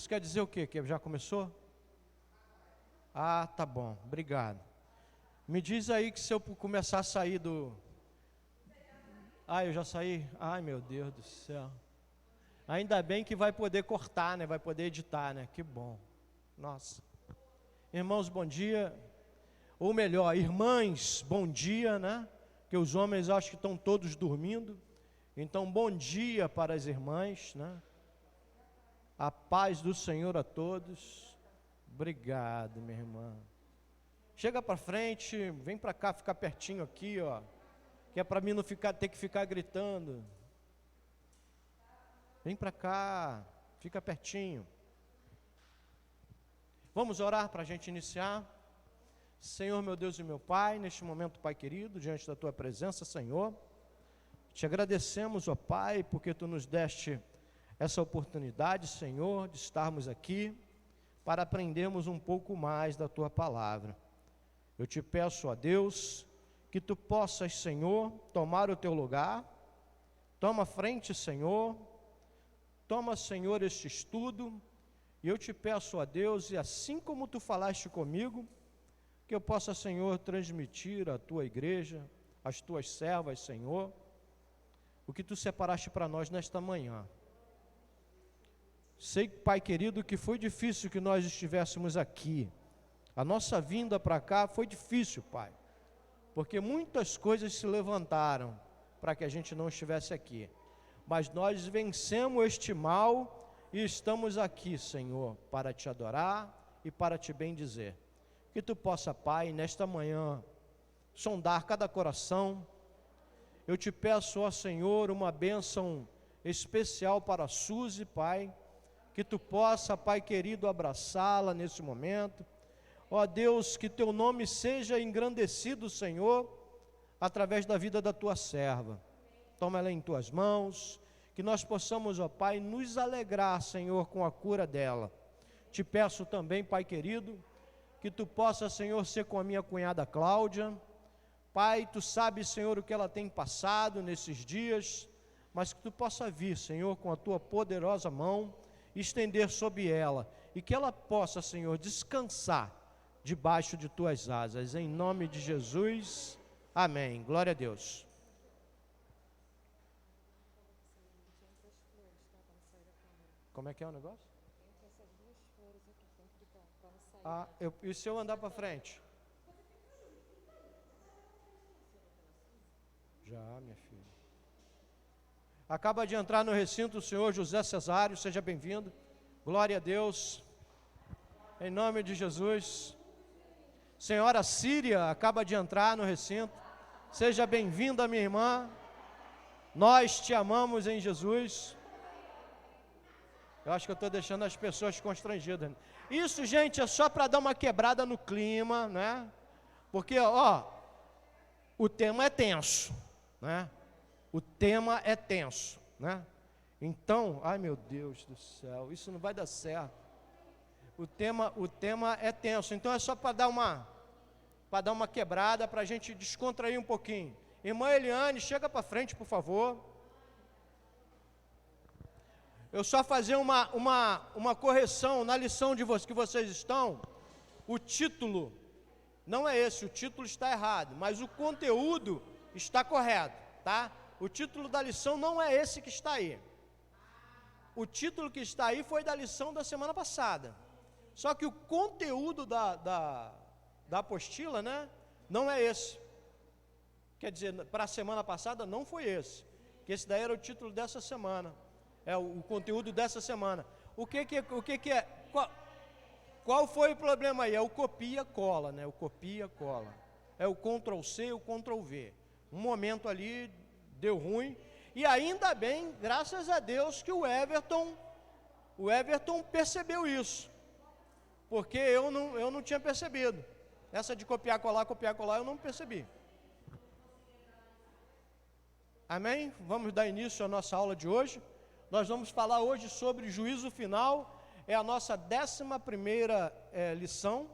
Isso quer dizer o quê? Que já começou? Ah, tá bom, obrigado. Me diz aí que se eu começar a sair do... Ah, eu já saí? Ai, meu Deus do céu. Ainda bem que vai poder cortar, né? Vai poder editar, né? Que bom. Nossa. Irmãos, bom dia. Ou melhor, irmãs, bom dia, né? Que os homens acho que estão todos dormindo. Então, bom dia para as irmãs, né? A paz do Senhor a todos. Obrigado, minha irmã. Chega para frente, vem para cá, ficar pertinho aqui, ó. Que é para mim não ter que ficar gritando. Vem para cá, fica pertinho. Vamos orar para a gente iniciar. Senhor, meu Deus e meu Pai, neste momento, Pai querido, diante da Tua presença, Senhor, te agradecemos, ó Pai, porque Tu nos deste essa oportunidade, Senhor, de estarmos aqui para aprendermos um pouco mais da Tua palavra. Eu te peço, ó Deus, que Tu possas, Senhor, tomar o Teu lugar. Toma frente, Senhor. Toma, Senhor, este estudo. E eu te peço, ó Deus, e assim como Tu falaste comigo, que eu possa, Senhor, transmitir à Tua igreja, às Tuas servas, Senhor, o que Tu separaste para nós nesta manhã. Sei, Pai querido, que foi difícil que nós estivéssemos aqui. A nossa vinda para cá foi difícil, Pai, porque muitas coisas se levantaram para que a gente não estivesse aqui. Mas nós vencemos este mal e estamos aqui, Senhor, para Te adorar e para Te bendizer. Que Tu possa, Pai, nesta manhã, sondar cada coração. Eu Te peço, ó Senhor, uma bênção especial para a Suzy, Pai, que Tu possa, Pai querido, abraçá-la nesse momento. Ó Deus, que Teu nome seja engrandecido, Senhor, através da vida da Tua serva. Toma ela em Tuas mãos, que nós possamos, ó Pai, nos alegrar, Senhor, com a cura dela. Te peço também, Pai querido, que Tu possa, Senhor, ser com a minha cunhada Cláudia. Pai, Tu sabes, Senhor, o que ela tem passado nesses dias, mas que Tu possa vir, Senhor, com a Tua poderosa mão, estender sobre ela, e que ela possa, Senhor, descansar debaixo de Tuas asas, em nome de Jesus, amém, glória a Deus. Como é que é o negócio? E se eu andar para frente? Já, minha filha. Acaba de entrar no recinto o senhor José Cesário, seja bem-vindo. Glória a Deus. Em nome de Jesus. Senhora Síria acaba de entrar no recinto. Seja bem-vinda, minha irmã. Nós te amamos em Jesus. Eu acho que eu estou deixando as pessoas constrangidas. Isso, gente, é só para dar uma quebrada no clima, né? Porque, ó, o tema é tenso, né? O tema é tenso, né? Então, ai meu Deus do céu, isso não vai dar certo. O tema é tenso, então é só para dar uma quebrada, para a gente descontrair um pouquinho. Irmã Eliane, chega para frente, por favor. Eu só fazer uma correção na lição que vocês estão. O título não é esse, o título está errado, mas o conteúdo está correto, tá? O título da lição não é esse que está aí. O título que está aí foi da lição da semana passada. Só que o conteúdo da apostila, né, não é esse. Quer dizer, para a semana passada não foi esse. Que esse daí era o título dessa semana. É o conteúdo dessa semana. O que é? Qual foi o problema aí? É o copia-cola, né? O copia-cola. É o Ctrl+C, o Ctrl+V. Um momento ali deu ruim. E ainda bem, graças a Deus, que o Everton percebeu isso. Porque eu não tinha percebido. Essa de copiar-colar, eu não percebi. Amém? Vamos dar início à nossa aula de hoje. Nós vamos falar hoje sobre juízo final. É a nossa 11ª lição.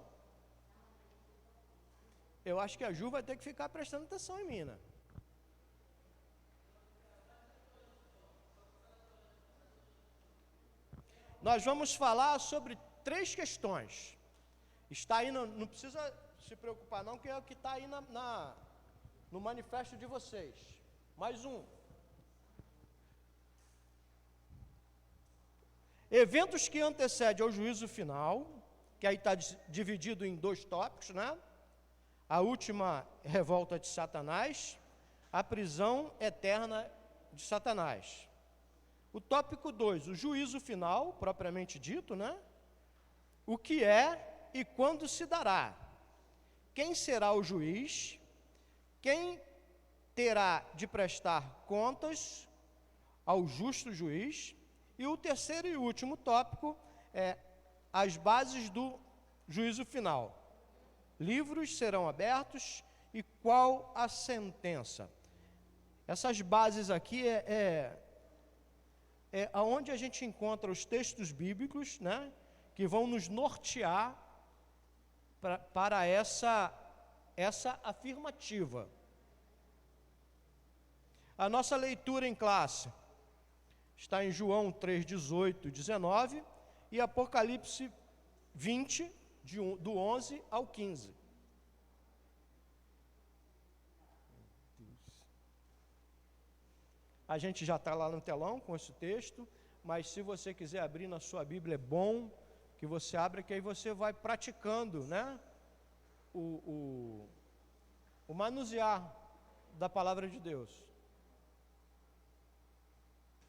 Eu acho que a Ju vai ter que ficar prestando atenção em mim, né? nós vamos falar sobre 3 questões. Está aí, não precisa se preocupar não, que é o que está aí no manifesto de vocês. Mais um. Eventos que antecedem ao juízo final, que aí está dividido em 2 tópicos, né? A última revolta de Satanás, a prisão eterna de Satanás. O tópico 2, o juízo final, propriamente dito, né? O que é e quando se dará? Quem será o juiz? Quem terá de prestar contas ao justo juiz? E o terceiro e último tópico é as bases do juízo final. Livros serão abertos e qual a sentença? Essas bases aqui é aonde a gente encontra os textos bíblicos, né, que vão nos nortear para essa afirmativa. A nossa leitura em classe está em João 3, 18 e 19 e Apocalipse 20, do 11 ao 15. A gente já está lá no telão com esse texto, mas se você quiser abrir na sua Bíblia, é bom que você abra, que aí você vai praticando, né, o manusear da palavra de Deus.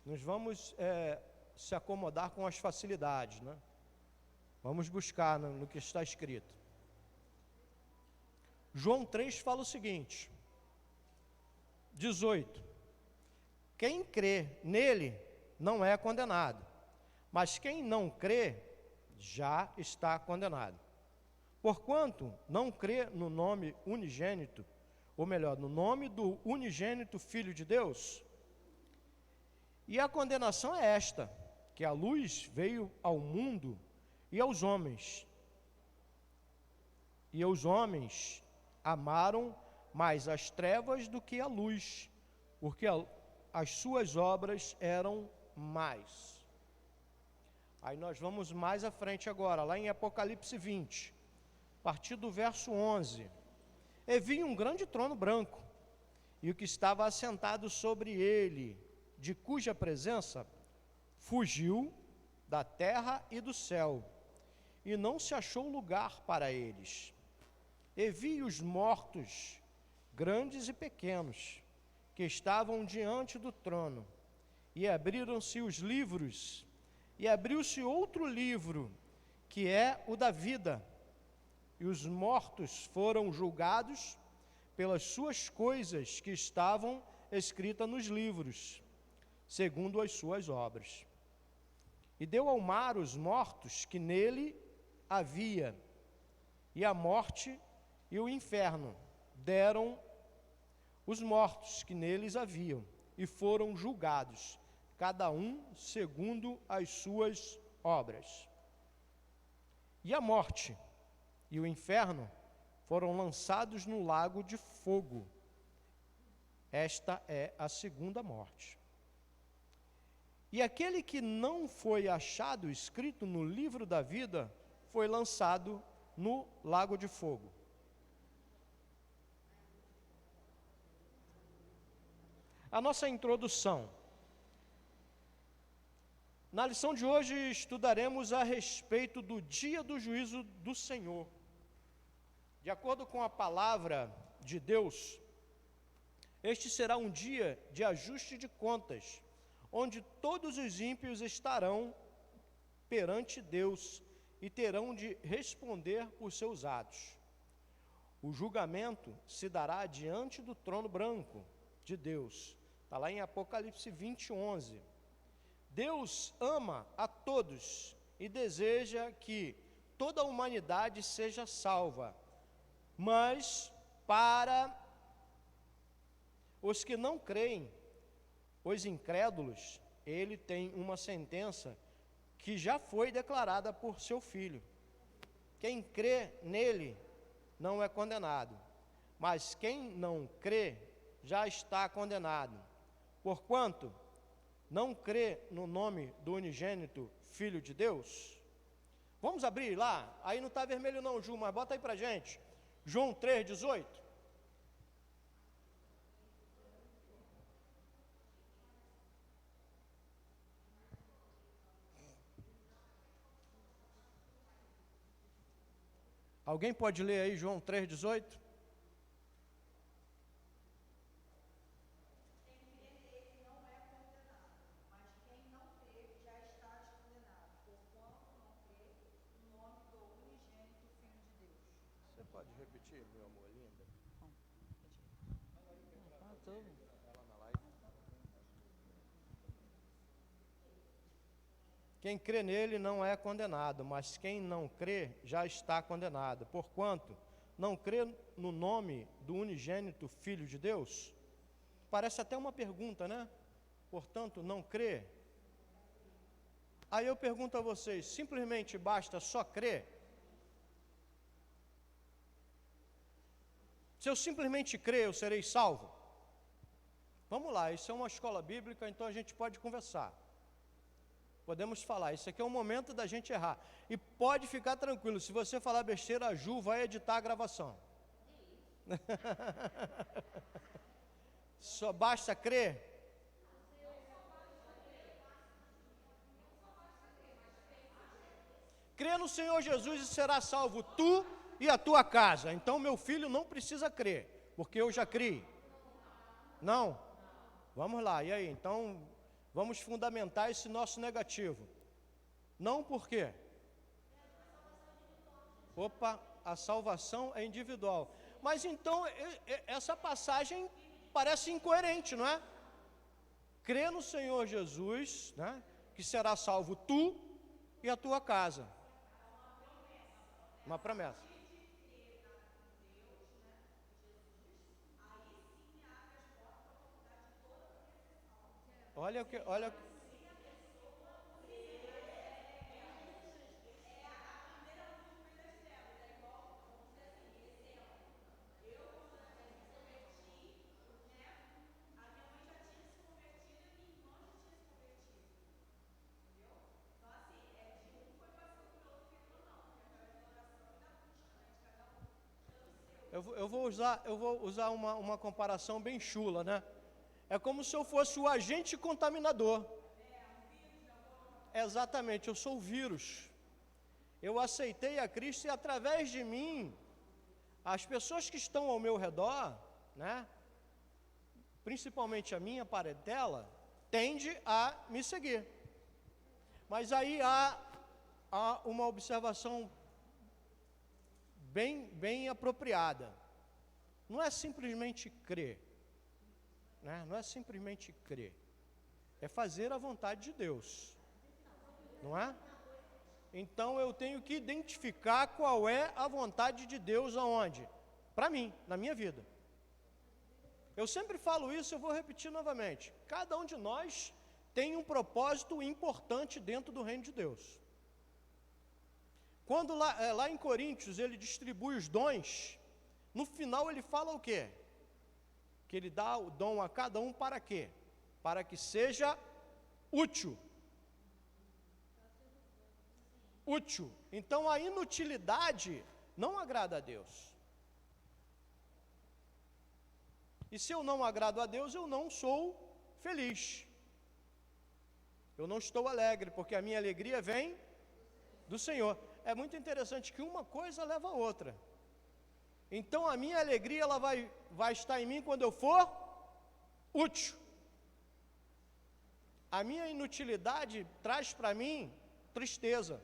Nós vamos se acomodar com as facilidades, né? Vamos buscar no que está escrito. João 3 fala o seguinte, 18. Quem crê nele não é condenado, mas quem não crê já está condenado. Porquanto não crê no nome unigênito, ou melhor, no nome do unigênito Filho de Deus. E a condenação é esta, que a luz veio ao mundo e aos homens. E os homens amaram mais as trevas do que a luz, porque as suas obras eram más. Aí nós vamos mais à frente agora, lá em Apocalipse 20, a partir do verso 11. E vi um grande trono branco, e o que estava assentado sobre ele, de cuja presença fugiu da terra e do céu, e não se achou lugar para eles. E vi os mortos, grandes e pequenos, que estavam diante do trono, e abriram-se os livros, e abriu-se outro livro, que é o da vida, e os mortos foram julgados pelas suas coisas que estavam escritas nos livros, segundo as suas obras. E deu ao mar os mortos que nele havia, e a morte e o inferno deram os mortos que neles haviam, e foram julgados, cada um segundo as suas obras. E a morte e o inferno foram lançados no lago de fogo. Esta é a segunda morte. E aquele que não foi achado escrito no livro da vida, foi lançado no lago de fogo. A nossa introdução. Na lição de hoje estudaremos a respeito do dia do juízo do Senhor. De acordo com a palavra de Deus, este será um dia de ajuste de contas, onde todos os ímpios estarão perante Deus e terão de responder por seus atos. O julgamento se dará diante do trono branco de Deus. Está lá em Apocalipse 20, 11. Deus ama a todos e deseja que toda a humanidade seja salva, mas para os que não creem, os incrédulos, ele tem uma sentença que já foi declarada por seu Filho. Quem crê nele não é condenado, mas quem não crê já está condenado, porquanto não crê no nome do unigênito Filho de Deus? Vamos abrir lá? Aí não está vermelho não, Ju, mas bota aí para gente. João 3,18. Alguém pode ler aí João 3,18? Você pode repetir, meu amor, linda? Quem crê nele não é condenado, mas quem não crê já está condenado. Porquanto não crê no nome do unigênito Filho de Deus? Parece até uma pergunta, né? Portanto, não crê? Aí eu pergunto a vocês, simplesmente basta só crer? Se eu simplesmente crer, eu serei salvo? Vamos lá, isso é uma escola bíblica, então a gente pode conversar. Podemos falar, isso aqui é um momento da gente errar. E pode ficar tranquilo, se você falar besteira, a Ju vai editar a gravação. Só basta crer? Crê no Senhor Jesus e será salvo tu e a tua casa. Então meu filho não precisa crer, porque eu já criei. Não? Vamos lá, e aí? Então vamos fundamentar esse nosso negativo. Não por quê? Opa, a salvação é individual. Mas então essa passagem parece incoerente, não é? Crê no Senhor Jesus, né, que será salvo tu e a tua casa. Uma promessa. Olha o que, olha. Eu vou usar uma comparação bem chula, né? É como se eu fosse o agente contaminador. Exatamente, eu sou o vírus. Eu aceitei a Cristo e através de mim, as pessoas que estão ao meu redor, né? Principalmente a minha parentela, tende a me seguir. Mas aí há uma observação bem apropriada. Não é simplesmente crer, né? Não é simplesmente crer, é fazer a vontade de Deus, não é? Então eu tenho que identificar qual é a vontade de Deus aonde? Para mim, na minha vida. Eu sempre falo isso, eu vou repetir novamente. Cada um de nós tem um propósito importante dentro do reino de Deus. Quando lá em Coríntios ele distribui os dons, no final ele fala o quê? Que ele dá o dom a cada um para quê? Para que seja útil. Útil. Então a inutilidade não agrada a Deus. E se eu não agrado a Deus, eu não sou feliz. Eu não estou alegre, porque a minha alegria vem do Senhor. É muito interessante que uma coisa leva a outra. Então a minha alegria ela vai estar em mim quando eu for útil. A minha inutilidade traz para mim tristeza.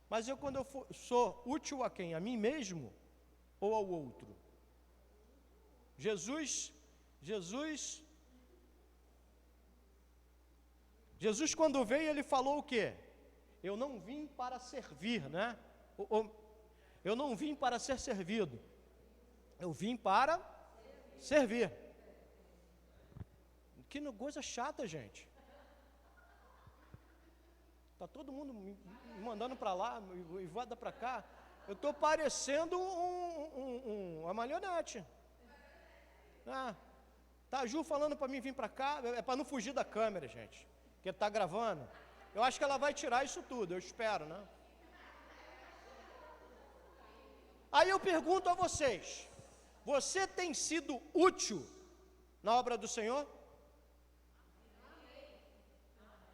Mas quando eu sou útil a quem? A mim mesmo ou ao outro? Jesus quando veio ele falou o quê? Eu não vim para servir, né? Eu não vim para ser servido. Eu vim para servir. Que coisa chata, gente. Está todo mundo me mandando para lá e voada para cá. Eu estou parecendo uma marionete. Tá a Ju falando para mim vir para cá, é para não fugir da câmera, gente, porque está gravando. Eu acho que ela vai tirar isso tudo, eu espero, né? Aí eu pergunto a vocês, você tem sido útil na obra do Senhor?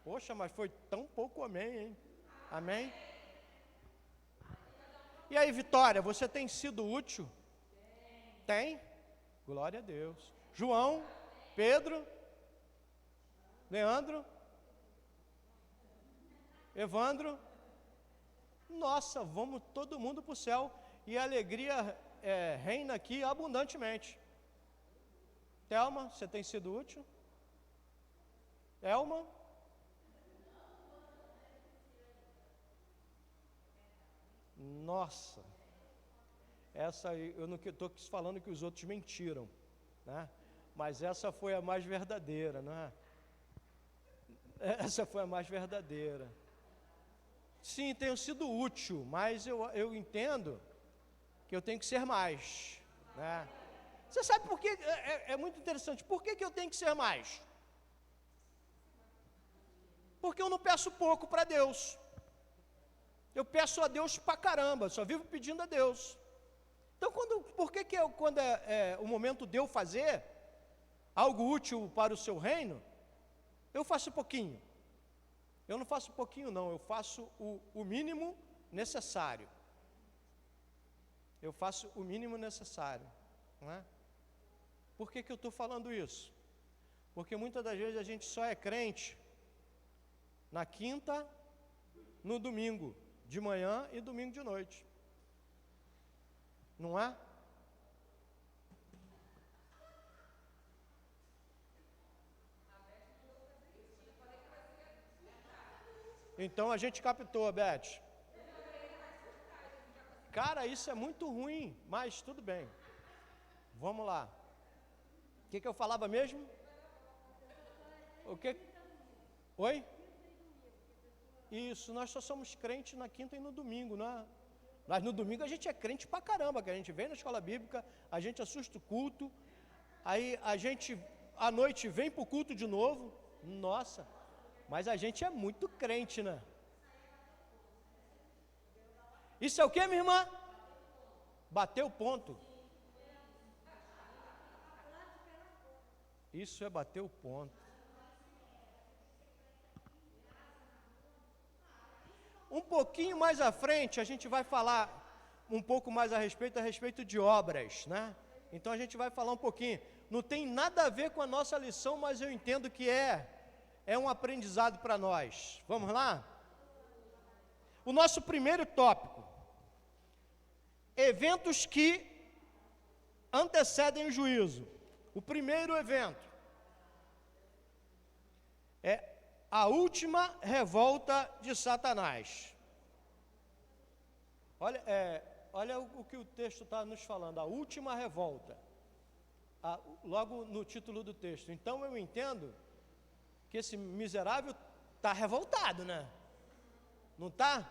Poxa, mas foi tão pouco amém, hein? Amém? E aí, Vitória, você tem sido útil? Tem? Glória a Deus. João, Pedro, Leandro, Evandro. Nossa, vamos todo mundo para o céu. E a alegria reina aqui abundantemente. Thelma, você tem sido útil? Elma? Nossa, essa eu não estou falando que os outros mentiram, né? Mas essa foi a mais verdadeira, não é? Essa foi a mais verdadeira. Sim, tenho sido útil, mas eu entendo que eu tenho que ser mais, né? Você sabe por que, é muito interessante, por que eu tenho que ser mais? Porque eu não peço pouco para Deus. Eu peço a Deus pra caramba, só vivo pedindo a Deus. Então, por que quando é o momento de eu fazer algo útil para o seu reino, eu faço pouquinho? Eu não faço pouquinho, não, eu faço o mínimo necessário. Eu faço o mínimo necessário, não é? Por que eu estou falando isso? Porque muitas das vezes a gente só é crente na quinta, no domingo de manhã e domingo de noite. Não é? Então a gente captou, Beth. Cara, isso é muito ruim, mas tudo bem. Vamos lá. O que eu falava mesmo? O que? Oi? Isso, nós só somos crentes na quinta e no domingo, né? Mas no domingo a gente é crente pra caramba, que a gente vem na escola bíblica, a gente assusta o culto, aí a gente à noite vem pro culto de novo. Nossa, mas a gente é muito crente, né? Isso é o que, minha irmã? Bateu o ponto. Isso é bater o ponto. Um pouquinho mais à frente, a gente vai falar um pouco mais a respeito de obras, né? Então a gente vai falar um pouquinho. Não tem nada a ver com a nossa lição, mas eu entendo que é um aprendizado para nós. Vamos lá? O nosso primeiro tópico: eventos que antecedem o juízo. O primeiro evento é a última revolta de Satanás. Olha o que o texto está nos falando, a última revolta. Logo no título do texto. Então eu entendo que esse miserável está revoltado, né? Não está?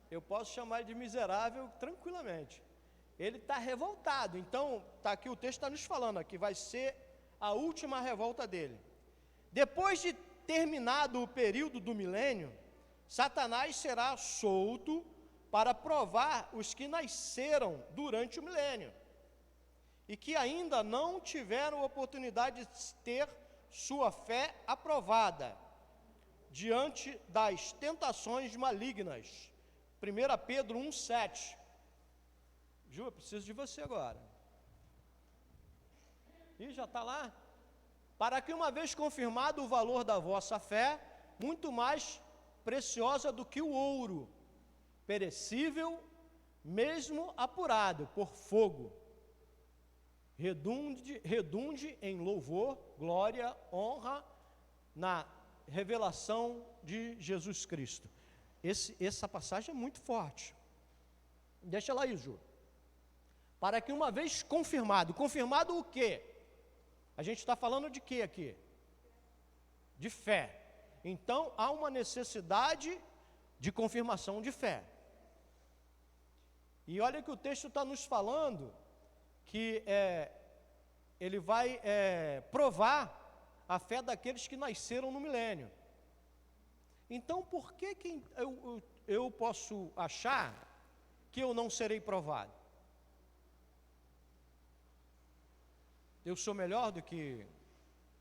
Eu posso chamar ele de miserável tranquilamente. Ele está revoltado. Então, está aqui o texto está nos falando aqui, vai ser a última revolta dele. Depois de terminado o período do milênio, Satanás será solto para provar os que nasceram durante o milênio e que ainda não tiveram oportunidade de ter sua fé aprovada diante das tentações malignas. 1 Pedro 1,7. Ju, eu preciso de você agora. Ih, já está lá? Para que uma vez confirmado o valor da vossa fé, muito mais preciosa do que o ouro, perecível, mesmo apurado por fogo, redunde em louvor, glória, honra, na revelação de Jesus Cristo. Essa passagem é muito forte. Deixa ela aí, Ju. Para que uma vez confirmado o quê? A gente está falando de quê aqui? De fé. Então, há uma necessidade de confirmação de fé. E olha que o texto está nos falando que ele vai provar a fé daqueles que nasceram no milênio. Então, por que eu posso achar que eu não serei provado? Eu sou melhor do que...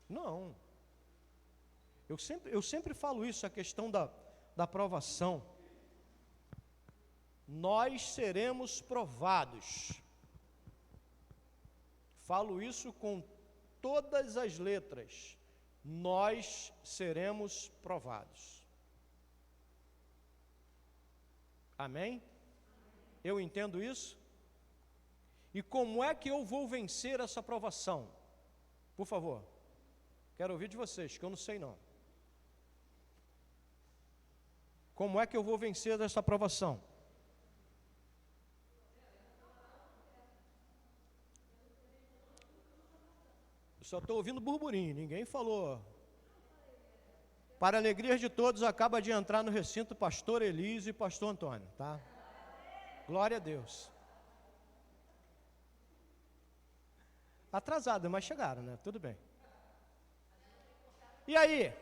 Não. Eu sempre falo isso, a questão da provação. Nós seremos provados. Falo isso com todas as letras. Nós seremos provados. Amém? Eu entendo isso? E como é que eu vou vencer essa provação? Por favor, quero ouvir de vocês, que eu não sei não. Como é que eu vou vencer essa provação? Eu só estou ouvindo burburinho, ninguém falou. Para a alegria de todos, acaba de entrar no recinto pastor Elise e pastor Antônio, tá? Glória a Deus. Atrasado, mas chegaram, né? Tudo bem. E aí?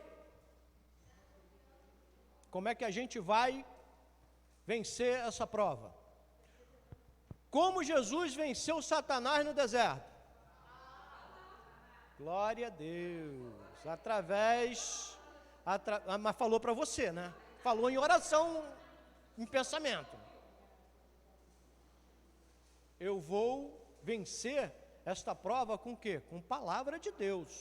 Como é que a gente vai vencer essa prova? Como Jesus venceu Satanás no deserto? Glória a Deus. Mas falou para você, né? Falou em oração, em pensamento. Eu vou vencer esta prova com o quê? Com palavra de Deus.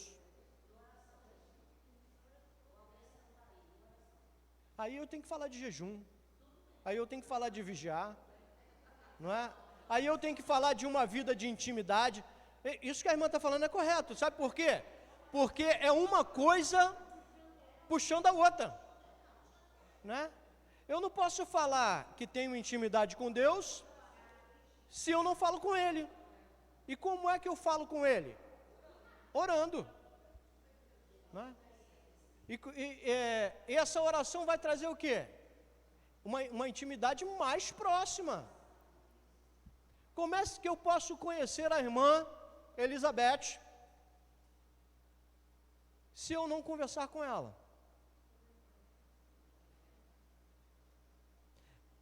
Aí eu tenho que falar de jejum. Aí eu tenho que falar de vigiar. Não é? Aí eu tenho que falar de uma vida de intimidade. Isso que a irmã está falando é correto. Sabe por quê? Porque é uma coisa puxando a outra. Né? Eu não posso falar que tenho intimidade com Deus se eu não falo com Ele. E como é que eu falo com Ele? Orando. Né? E essa oração vai trazer o quê? Uma intimidade mais próxima. Como é que eu posso conhecer a irmã Elizabeth se eu não conversar com ela?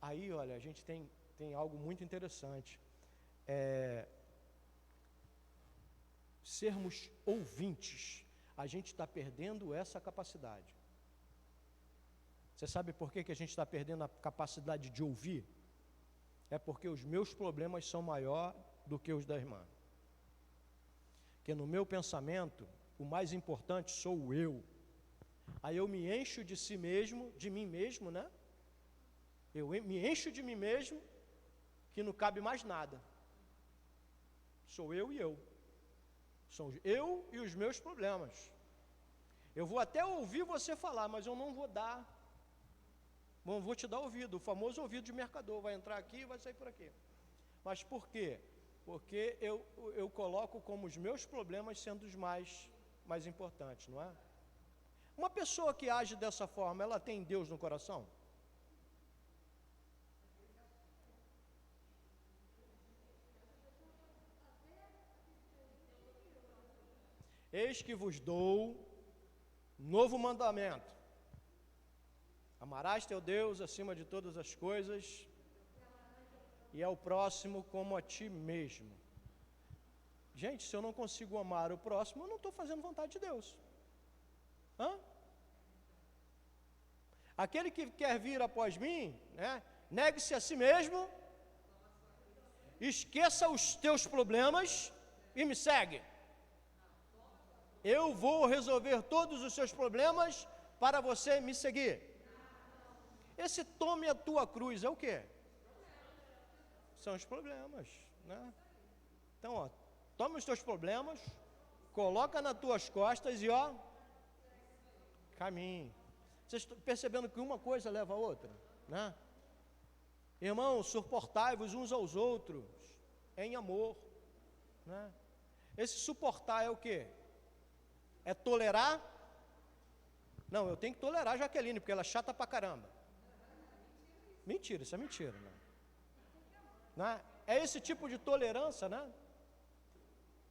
Aí, olha, a gente tem algo muito interessante. Sermos ouvintes. A gente está perdendo essa capacidade. Você sabe por que a gente está perdendo a capacidade de ouvir? É porque os meus problemas são maiores do que os da irmã. Porque no meu pensamento, o mais importante sou eu. Aí eu me encho de si mesmo, de mim mesmo, né? Eu me encho de mim mesmo, que não cabe mais nada. Sou eu e eu. São eu e os meus problemas. Eu vou até ouvir você falar, mas eu não vou dar. Não vou te dar ouvido. O famoso ouvido de mercador. Vai entrar aqui e vai sair por aqui. Mas por quê? Porque eu coloco como os meus problemas sendo os mais importantes, não é? Uma pessoa que age dessa forma, ela tem Deus no coração? Eis que vos dou novo mandamento. Amarás teu Deus acima de todas as coisas e ao próximo como a ti mesmo. Gente, se eu não consigo amar o próximo, eu não estou fazendo vontade de Deus. Aquele que quer vir após mim, né, negue-se a si mesmo, esqueça os teus problemas e me segue. Eu vou resolver todos os seus problemas para você me seguir. Esse tome a tua cruz é o quê? São os problemas, né? Então, ó, toma os teus problemas, coloca nas tuas costas e ó, caminhe. Vocês estão percebendo que uma coisa leva a outra, né? Irmãos, suportai-vos uns aos outros em amor, né? Esse suportar é o quê? É tolerar? Não, eu tenho que tolerar a Jaqueline, porque ela é chata pra caramba. Mentira, isso é mentira, né? É esse tipo de tolerância, né?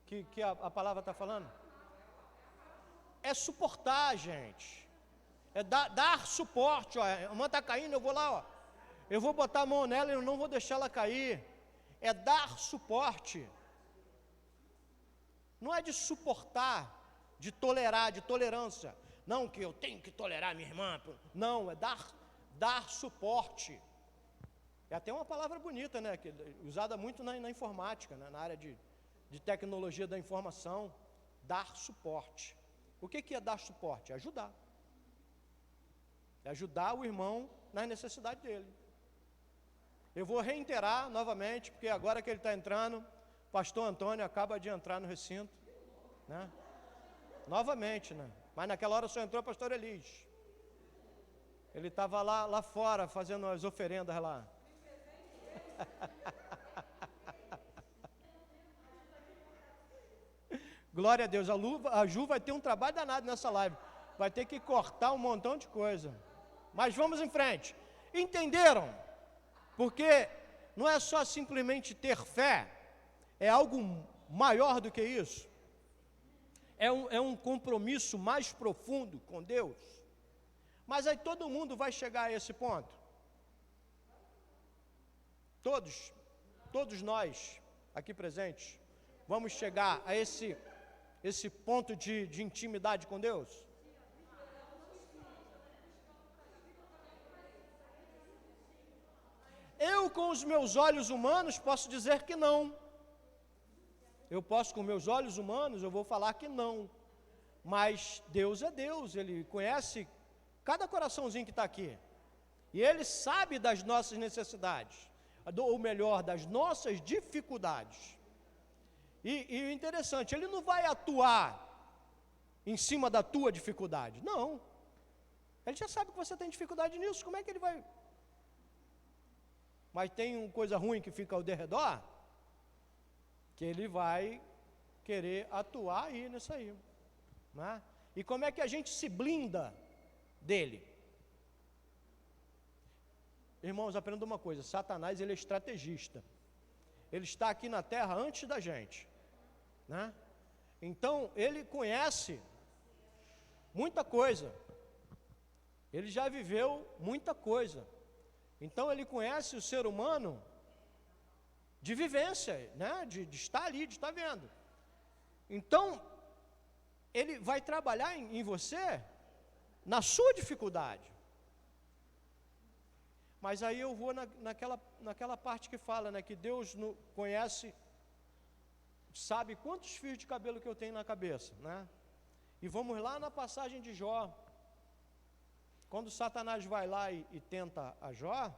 que a palavra está falando? É suportar, gente. É dar suporte. Ó. A irmã está caindo, eu vou lá, ó. Eu vou botar a mão nela e eu não vou deixar ela cair. É dar suporte. Não é de suportar, de tolerar, de tolerância. Não, que eu tenho que tolerar minha irmã. Não, é dar suporte. É até uma palavra bonita, né? Que, usada muito na informática, né? Na área de tecnologia da informação. Dar suporte. O que é dar suporte? É ajudar. É ajudar o irmão nas necessidades dele. Eu vou reiterar novamente, porque agora que ele está entrando, pastor Antônio acaba de entrar no recinto, né? Novamente, né? Mas naquela hora só entrou o pastor Elis. Ele estava lá fora fazendo as oferendas lá. Glória a Deus, a Ju vai ter um trabalho danado nessa live. Vai ter que cortar um montão de coisa. Mas vamos em frente. Entenderam? Porque não é só simplesmente ter fé, é algo maior do que isso. É um compromisso mais profundo com Deus. Mas aí todo mundo vai chegar a esse ponto. Todos nós aqui presentes, vamos chegar a esse ponto de intimidade com Deus? Eu, com os meus olhos humanos, posso dizer que não. Eu posso, com meus olhos humanos, eu vou falar que não. Mas Deus é Deus, Ele conhece cada coraçãozinho que está aqui. E Ele sabe das nossas necessidades, ou melhor, das nossas dificuldades. E o interessante, Ele não vai atuar em cima da tua dificuldade. Não. Ele já sabe que você tem dificuldade nisso, como é que Ele vai... Mas tem uma coisa ruim que fica ao derredor, que Ele vai querer atuar aí nisso aí, né? E como é que a gente se blinda dele? Irmãos, aprenda uma coisa, Satanás, ele é estrategista. Ele está aqui na terra antes da gente, né? Então, ele conhece muita coisa. Ele já viveu muita coisa. Então, ele conhece o ser humano de vivência, né? De estar ali, de estar vendo. Então, ele vai trabalhar em você na sua dificuldade. Mas aí eu vou naquela parte que fala, né? Que Deus conhece, sabe quantos fios de cabelo que eu tenho na cabeça, né? E vamos lá na passagem de Jó. Quando Satanás vai lá e tenta a Jó,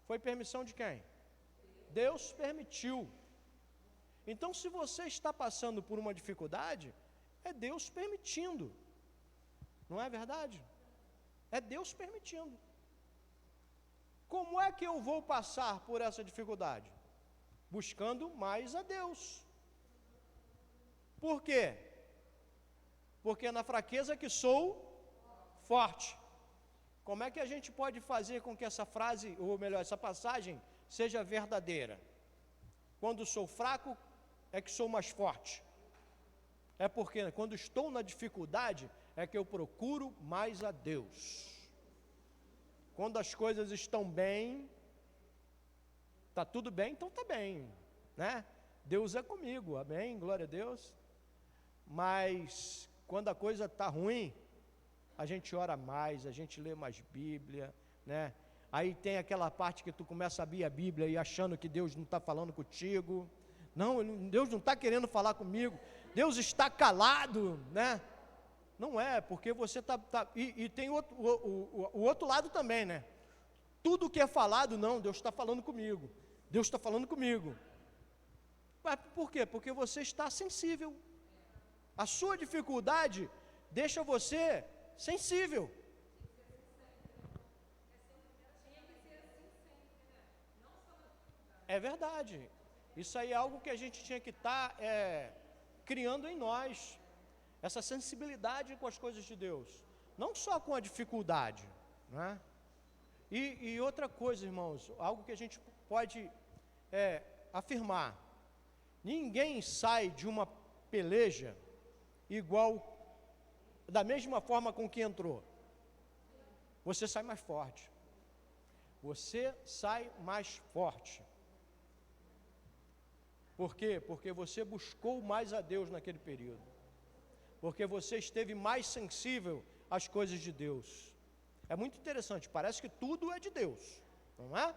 foi permissão de quem? Deus permitiu. Então, se você está passando por uma dificuldade, é Deus permitindo. Não é verdade? É Deus permitindo. Como é que eu vou passar por essa dificuldade? Buscando mais a Deus. Por quê? Porque é na fraqueza que sou forte. Como é que a gente pode fazer com que essa frase, ou melhor, essa passagem, seja verdadeira? Quando sou fraco, é que sou mais forte. É porque quando estou na dificuldade, é que eu procuro mais a Deus. Quando as coisas estão bem, está tudo bem, então está bem, né? Deus é comigo, amém, glória a Deus. Mas quando a coisa está ruim, a gente ora mais, a gente lê mais Bíblia, né? Aí tem aquela parte que tu começa a abrir a Bíblia e achando que Deus não está falando contigo. Não, Deus não está querendo falar comigo. Deus está calado, né? Não é, porque você está... E tem o outro lado também, né? Tudo que é falado, não, Deus está falando comigo. Deus está falando comigo. Mas por quê? Porque você está sensível. A sua dificuldade deixa você sensível. É verdade. Isso aí é algo que a gente tinha que estar criando em nós. Essa sensibilidade com as coisas de Deus. Não só com a dificuldade, né? E outra coisa, irmãos, algo que a gente pode afirmar. Ninguém sai de uma peleja igual, da mesma forma com que entrou, você sai mais forte. Você sai mais forte. Por quê? Porque você buscou mais a Deus naquele período. Porque você esteve mais sensível às coisas de Deus. É muito interessante, parece que tudo é de Deus, não é?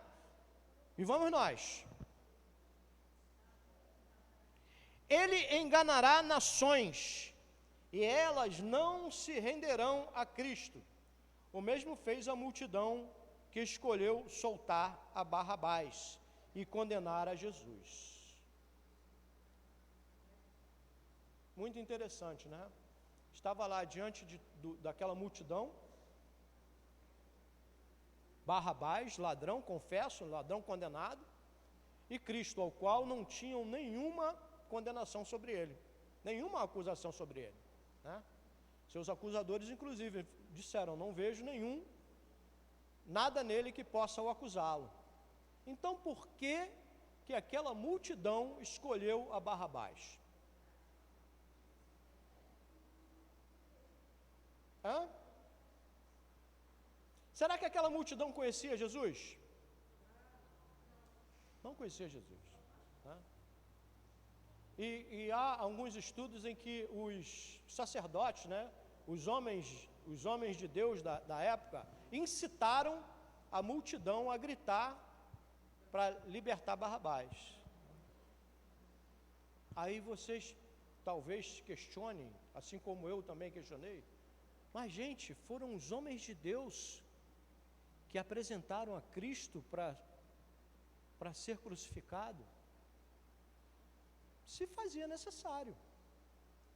E vamos nós. Ele enganará nações, e elas não se renderão a Cristo. O mesmo fez a multidão que escolheu soltar a Barrabás e condenar a Jesus. Muito interessante, né? Estava lá diante daquela multidão, Barrabás, ladrão, confesso, ladrão condenado, e Cristo, ao qual não tinham nenhuma condenação sobre ele, nenhuma acusação sobre ele, né? Seus acusadores, inclusive, disseram, não vejo nada nele que possa o acusá-lo. Então, por que aquela multidão escolheu a Barrabás? Será que aquela multidão conhecia Jesus? Não conhecia Jesus, né? E há alguns estudos em que os sacerdotes, né, os homens de Deus da época, incitaram a multidão a gritar para libertar Barrabás. Aí vocês talvez questionem, assim como eu também questionei, mas gente, foram os homens de Deus que apresentaram a Cristo para ser crucificado. Se fazia necessário.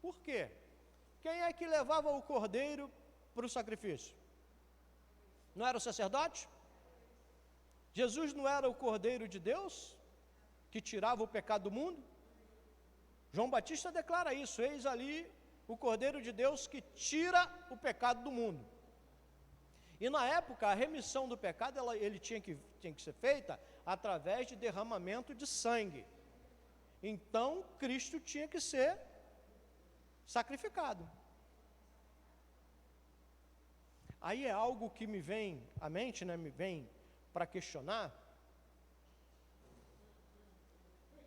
Por quê? Quem é que levava o cordeiro para o sacrifício? Não era o sacerdote? Jesus não era o cordeiro de Deus que tirava o pecado do mundo? João Batista declara isso, eis ali o cordeiro de Deus que tira o pecado do mundo. E na época a remissão do pecado ele tinha que ser feita através de derramamento de sangue. Então Cristo tinha que ser sacrificado. Aí é algo que me vem à mente, né? Me vem para questionar.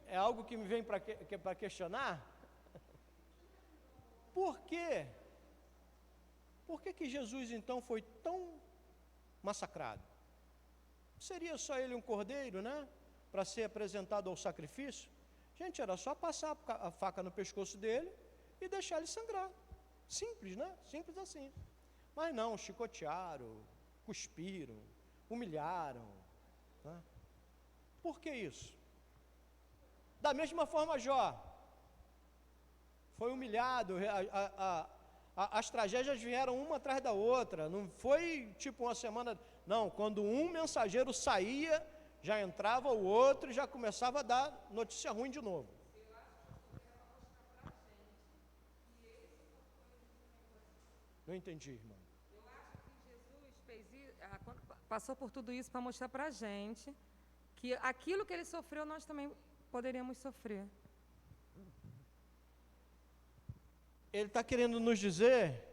É algo que me vem para questionar. Por quê? Por que Jesus então foi tão massacrado? Seria só ele um cordeiro, né? Para ser apresentado ao sacrifício? Gente, era só passar a faca no pescoço dele e deixar ele sangrar. Simples, né? Simples assim. Mas não, chicotearam, cuspiram, humilharam, né? Por que isso? Da mesma forma, Jó foi humilhado, as tragédias vieram uma atrás da outra, não foi tipo uma semana, não, quando um mensageiro saía, já entrava o outro e já começava a dar notícia ruim de novo. Não entendi, irmão. Eu acho que Jesus passou por tudo isso para mostrar para a gente que aquilo que ele sofreu, nós também poderíamos sofrer. Ele está querendo nos dizer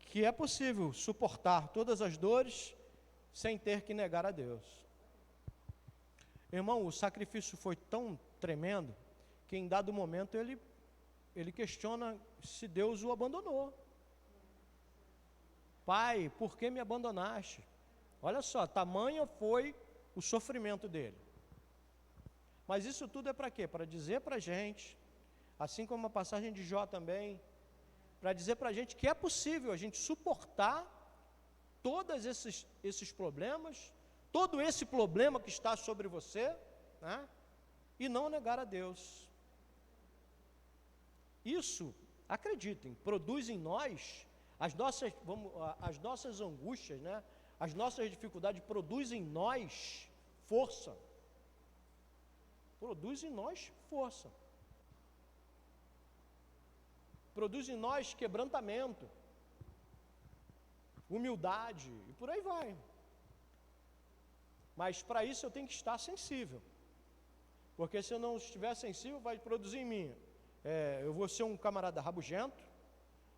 que é possível suportar todas as dores sem ter que negar a Deus. Irmão, o sacrifício foi tão tremendo que em dado momento ele questiona se Deus o abandonou. Pai, por que me abandonaste? Olha só, tamanho foi o sofrimento dele. Mas isso tudo é para quê? Para dizer para a gente, assim como a passagem de Jó também, para dizer para a gente que é possível a gente suportar todos esses problemas, todo esse problema que está sobre você, né? E não negar a Deus. Isso, acreditem, produz em nós as nossas angústias, né? As nossas dificuldades produzem em nós força. Produz em nós força. Produz em nós quebrantamento, humildade e por aí vai. Mas para isso eu tenho que estar sensível. Porque se eu não estiver sensível, vai produzir em mim eu vou ser um camarada rabugento,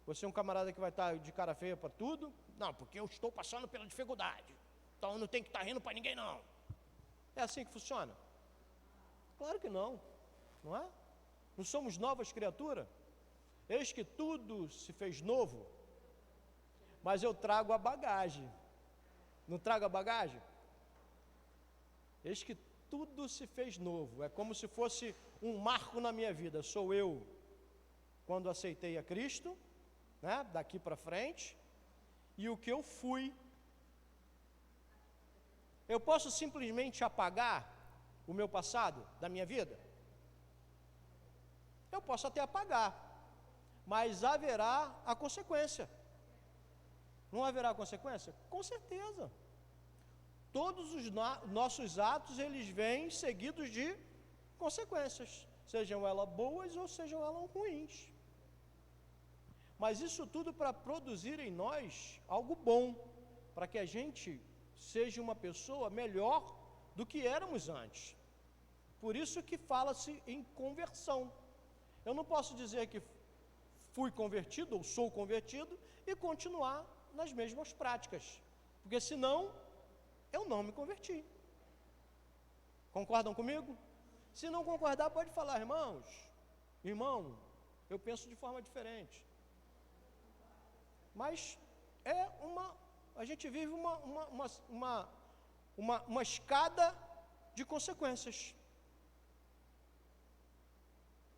vou ser um camarada que vai estar de cara feia para tudo. Não, porque eu estou passando pela dificuldade, então eu não tenho que estar rindo para ninguém, não. É assim que funciona? Claro que não, não é? Não somos novas criaturas? Eis que tudo se fez novo, mas eu trago a bagagem. Não trago a bagagem? Eis que tudo se fez novo. É como se fosse um marco na minha vida. Sou eu, quando aceitei a Cristo, né, daqui para frente, e o que eu fui. Eu posso simplesmente apagar o meu passado da minha vida? Eu posso até apagar, mas haverá a consequência. Não haverá consequência? Com certeza. Todos os nossos atos, eles vêm seguidos de consequências, sejam elas boas ou sejam elas ruins. Mas isso tudo para produzir em nós algo bom, para que a gente seja uma pessoa melhor do que éramos antes. Por isso que fala-se em conversão. Eu não posso dizer que fui convertido ou sou convertido e continuar nas mesmas práticas, porque senão eu não me converti. Concordam comigo? Se não concordar, pode falar: irmão, eu penso de forma diferente. Mas a gente vive uma escada de consequências.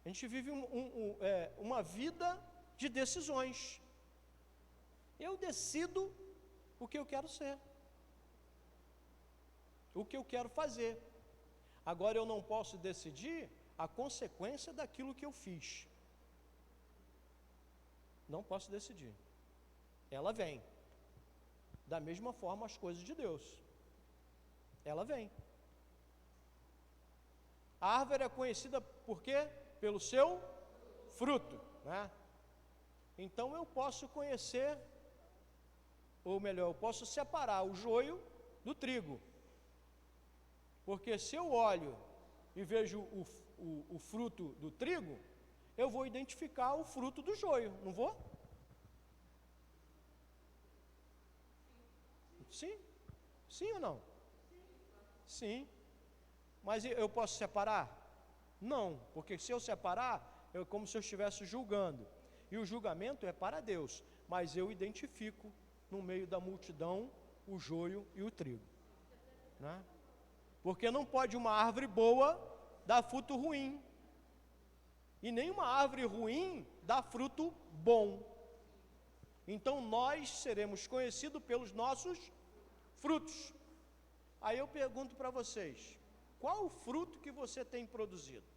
A gente vive uma vida de decisões. Eu decido o que eu quero ser, o que eu quero fazer. Agora eu não posso decidir a consequência daquilo que eu fiz. Não posso decidir. Ela vem. Da mesma forma as coisas de Deus. Ela vem. A árvore é conhecida por quê? Pelo seu fruto, né? Então eu posso conhecer, ou melhor, eu posso separar o joio do trigo. Porque se eu olho e vejo o fruto do trigo, eu vou identificar o fruto do joio, não vou? Sim? Sim ou não? Sim. Mas eu posso separar? Não, porque se eu separar, é como se eu estivesse julgando. E o julgamento é para Deus, mas eu identifico no meio da multidão o joio e o trigo, né? Porque não pode uma árvore boa dar fruto ruim, e nenhuma árvore ruim dá fruto bom. Então nós seremos conhecidos pelos nossos frutos. Aí eu pergunto para vocês: qual o fruto que você tem produzido?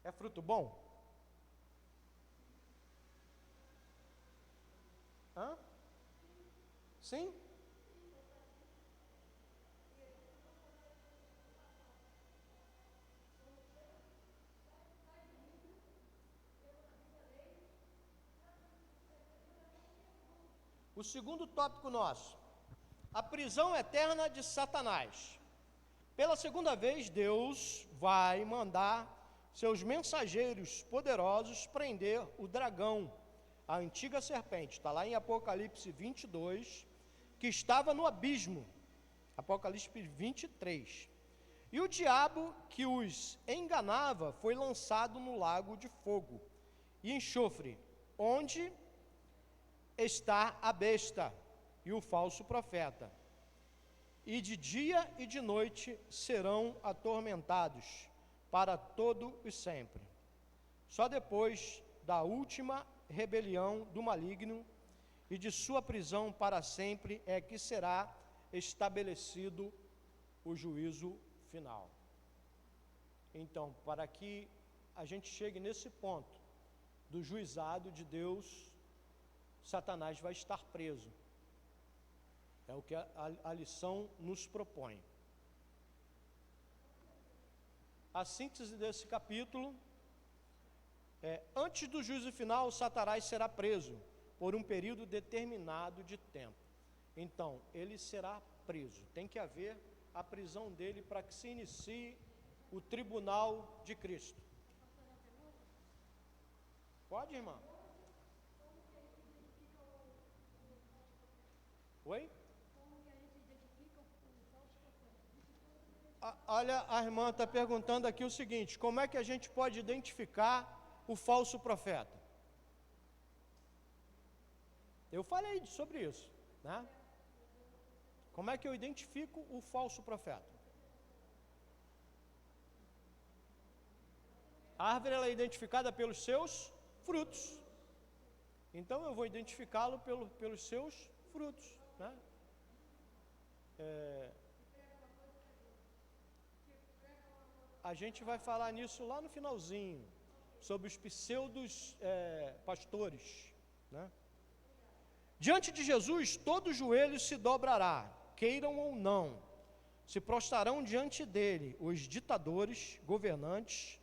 É fruto bom? Hã? Sim? O segundo tópico nosso: a prisão eterna de Satanás. Pela segunda vez, Deus vai mandar seus mensageiros poderosos prender o dragão, a antiga serpente. Está lá em Apocalipse 22, que estava no abismo. Apocalipse 23. E o diabo que os enganava foi lançado no lago de fogo e enxofre, onde está a besta e o falso profeta, e de dia e de noite serão atormentados para todo e sempre. Só depois da última rebelião do maligno e de sua prisão para sempre é que será estabelecido o juízo final. Então, para que a gente chegue nesse ponto do juizado de Deus, Satanás vai estar preso. É o que a lição nos propõe. A síntese desse capítulo é: antes do juízo final, Satanás será preso por um período determinado de tempo. Então, ele será preso. Tem que haver a prisão dele para que se inicie o tribunal de Cristo. Pode, irmã? Oi? Olha, a irmã está perguntando aqui o seguinte: como é que a gente pode identificar o falso profeta? Eu falei sobre isso, né? Como é que eu identifico o falso profeta? A árvore ela é identificada pelos seus frutos. Então eu vou identificá-lo pelos seus frutos, né? A gente vai falar nisso lá no finalzinho, sobre os pseudos pastores, né? Diante de Jesus, todo joelho se dobrará, queiram ou não, se prostrarão diante dele os ditadores, governantes,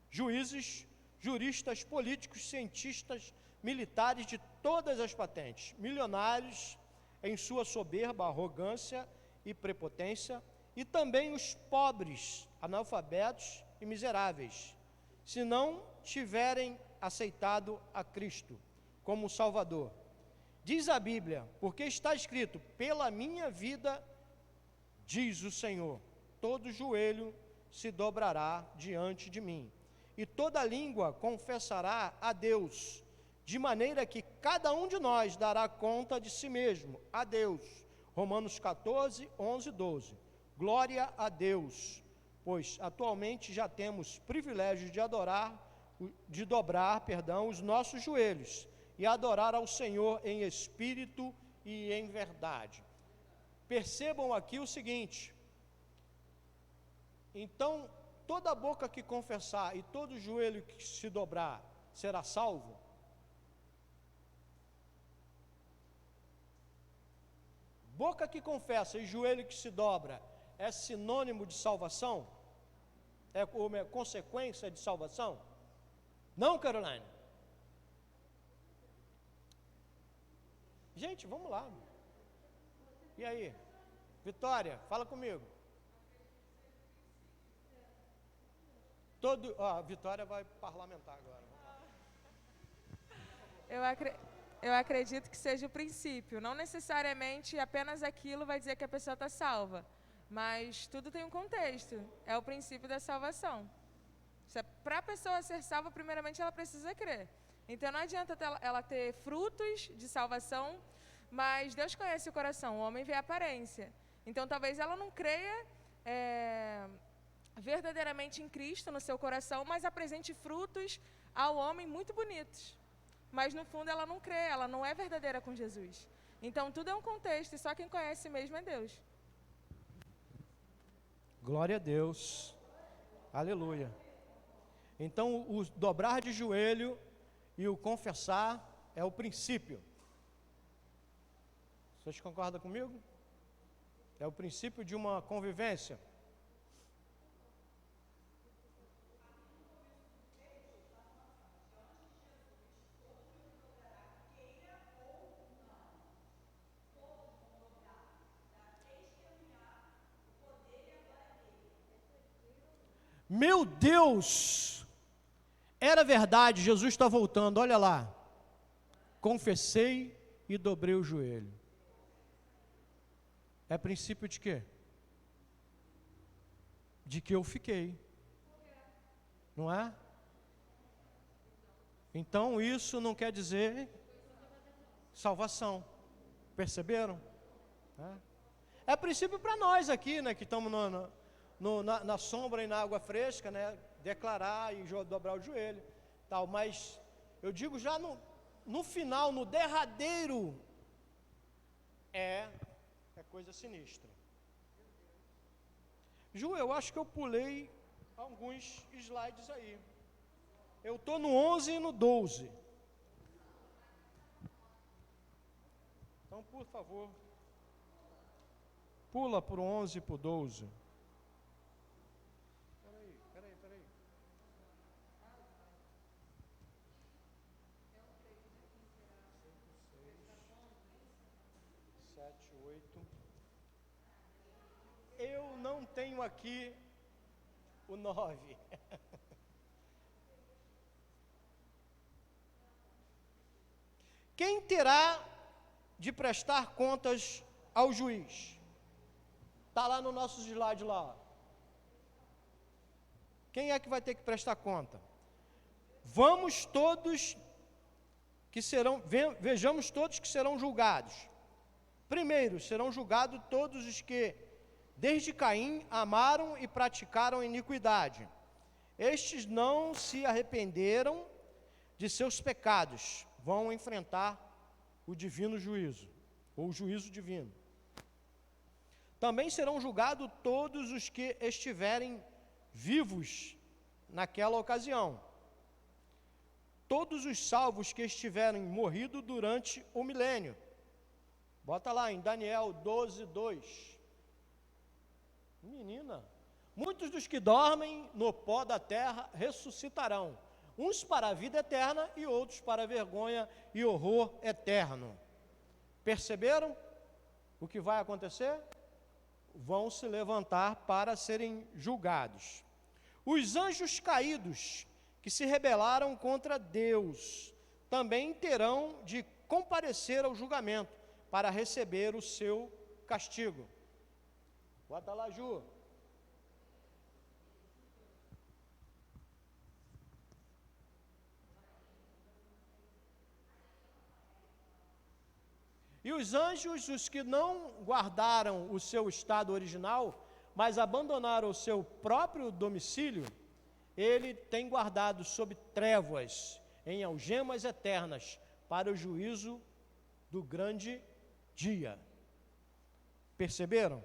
juízes, juristas, políticos, cientistas, militares de todas as patentes, milionários em sua soberba, arrogância e prepotência, e também os pobres, analfabetos e miseráveis, se não tiverem aceitado a Cristo como Salvador. Diz a Bíblia, porque está escrito: pela minha vida, diz o Senhor, todo joelho se dobrará diante de mim, e toda língua confessará a Deus, de maneira que cada um de nós dará conta de si mesmo a Deus. Romanos 14, 11, 12. Glória a Deus, pois atualmente já temos privilégio de dobrar os nossos joelhos e adorar ao Senhor em espírito e em verdade. Percebam aqui o seguinte: então, toda boca que confessar e todo joelho que se dobrar será salvo? Boca que confessa e joelho que se dobra é sinônimo de salvação? É uma consequência de salvação? Não, Caroline? Gente, vamos lá. E aí? Vitória, fala comigo. A Vitória vai parlamentar agora. Eu acredito que seja o princípio. Não necessariamente apenas aquilo vai dizer que a pessoa está salva, mas tudo tem um contexto. É o princípio da salvação. Para a pessoa ser salva, primeiramente ela precisa crer. Então não adianta ela ter frutos de salvação, mas Deus conhece o coração, o homem vê a aparência. Então talvez ela não creia verdadeiramente em Cristo no seu coração, mas apresente frutos ao homem muito bonitos. Mas no fundo ela não crê, ela não é verdadeira com Jesus. Então tudo é um contexto e só quem conhece mesmo é Deus. Glória a Deus. Aleluia. Então o dobrar de joelho e o confessar é o princípio. Vocês concordam comigo? É o princípio de uma convivência. Meu Deus! Era verdade, Jesus está voltando, olha lá. Confessei e dobrei o joelho. É princípio de quê? De que eu fiquei. Não é? Então isso não quer dizer salvação. Perceberam? É princípio para nós aqui, né, que estamos na sombra e na água fresca, né, declarar e dobrar o joelho, tal. Mas eu digo já no final, no derradeiro, é coisa sinistra. Ju, eu acho que eu pulei alguns slides aí. Eu estou no 11 e no 12. Então, por favor, pula para o 11 e para o 12. Peraí. 7, 8. Eu não tenho aqui o 9. Quem terá de prestar contas ao juiz? Está lá no nosso slide lá. Ó. Quem é que vai ter que prestar conta? Vejamos todos que serão julgados. Primeiro, serão julgados todos os que, desde Caim, amaram e praticaram iniquidade. Estes não se arrependeram de seus pecados, vão enfrentar o divino juízo, ou o juízo divino. Também serão julgados todos os que estiverem vivos naquela ocasião. Todos os salvos que estiverem morrido durante o milênio. Bota lá em Daniel 12, 2. Menina. Muitos dos que dormem no pó da terra ressuscitarão, uns para a vida eterna e outros para a vergonha e horror eterno. Perceberam o que vai acontecer? Vão se levantar para serem julgados. Os anjos caídos que se rebelaram contra Deus também terão de comparecer ao julgamento para receber o seu castigo. Bota lá, Ju. E os anjos, os que não guardaram o seu estado original, mas abandonaram o seu próprio domicílio, ele tem guardado sob trevas, em algemas eternas, para o juízo do grande dia. Perceberam?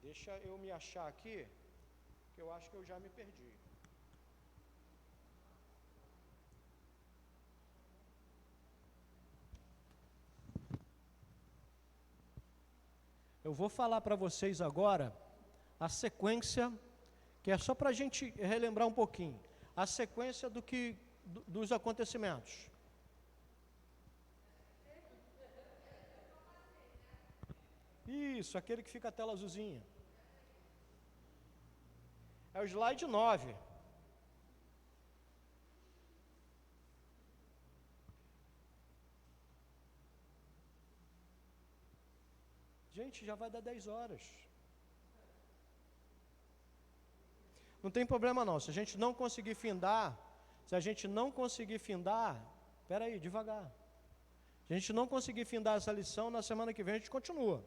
Deixa eu me achar aqui, que eu acho que eu já me perdi. Eu vou falar para vocês agora a sequência, que é só para a gente relembrar um pouquinho, a sequência dos acontecimentos. Isso, aquele que fica a tela azulzinha. É o slide 9. Gente, já vai dar 10 horas. Não tem problema não, se a gente não conseguir findar, espera aí, devagar. Se a gente não conseguir findar essa lição, na semana que vem a gente continua.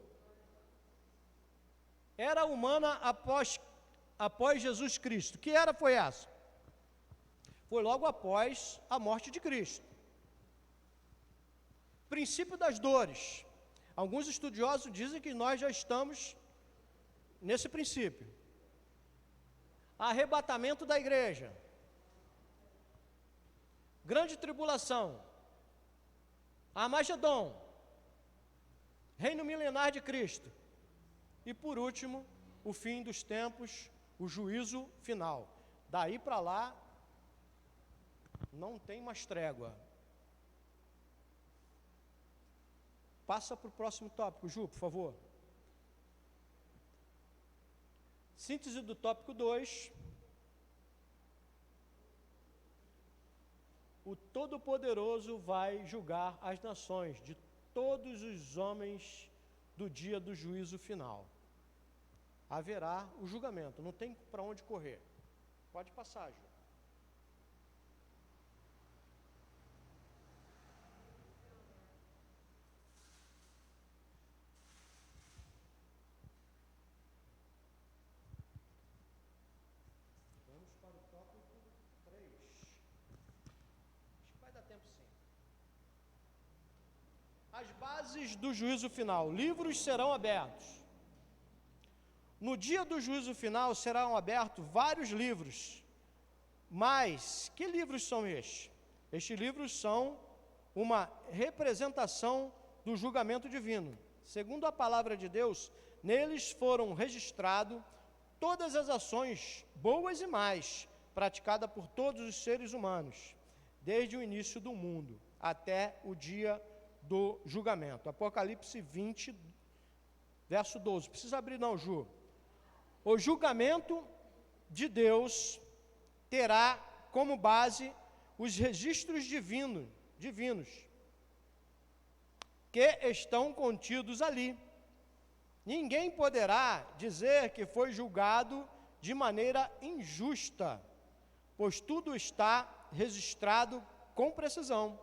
Era humana após Jesus Cristo. Que era foi essa? Foi logo após a morte de Cristo. Princípio das dores. Alguns estudiosos dizem que nós já estamos nesse princípio. Arrebatamento da igreja. Grande tribulação. Armagedon. Reino milenar de Cristo. E por último, o fim dos tempos, o juízo final. Daí para lá, não tem mais trégua. Passa para o próximo tópico, Ju, por favor. Síntese do tópico 2. O Todo-Poderoso vai julgar as nações de todos os homens do dia do juízo final. Haverá o julgamento, não tem para onde correr. Pode passar, Ju. Vamos para o tópico 3. Acho que vai dar tempo sim. As bases do juízo final. Livros serão abertos. No dia do juízo final serão abertos vários livros. Mas, que livros são estes? Estes livros são uma representação do julgamento divino. Segundo a palavra de Deus, neles foram registrados todas as ações, boas e más, praticadas por todos os seres humanos, desde o início do mundo até o dia do julgamento. Apocalipse 20, verso 12. Precisa abrir não, Ju. O julgamento de Deus terá como base os registros divinos divinos que estão contidos ali. Ninguém poderá dizer que foi julgado de maneira injusta, pois tudo está registrado com precisão.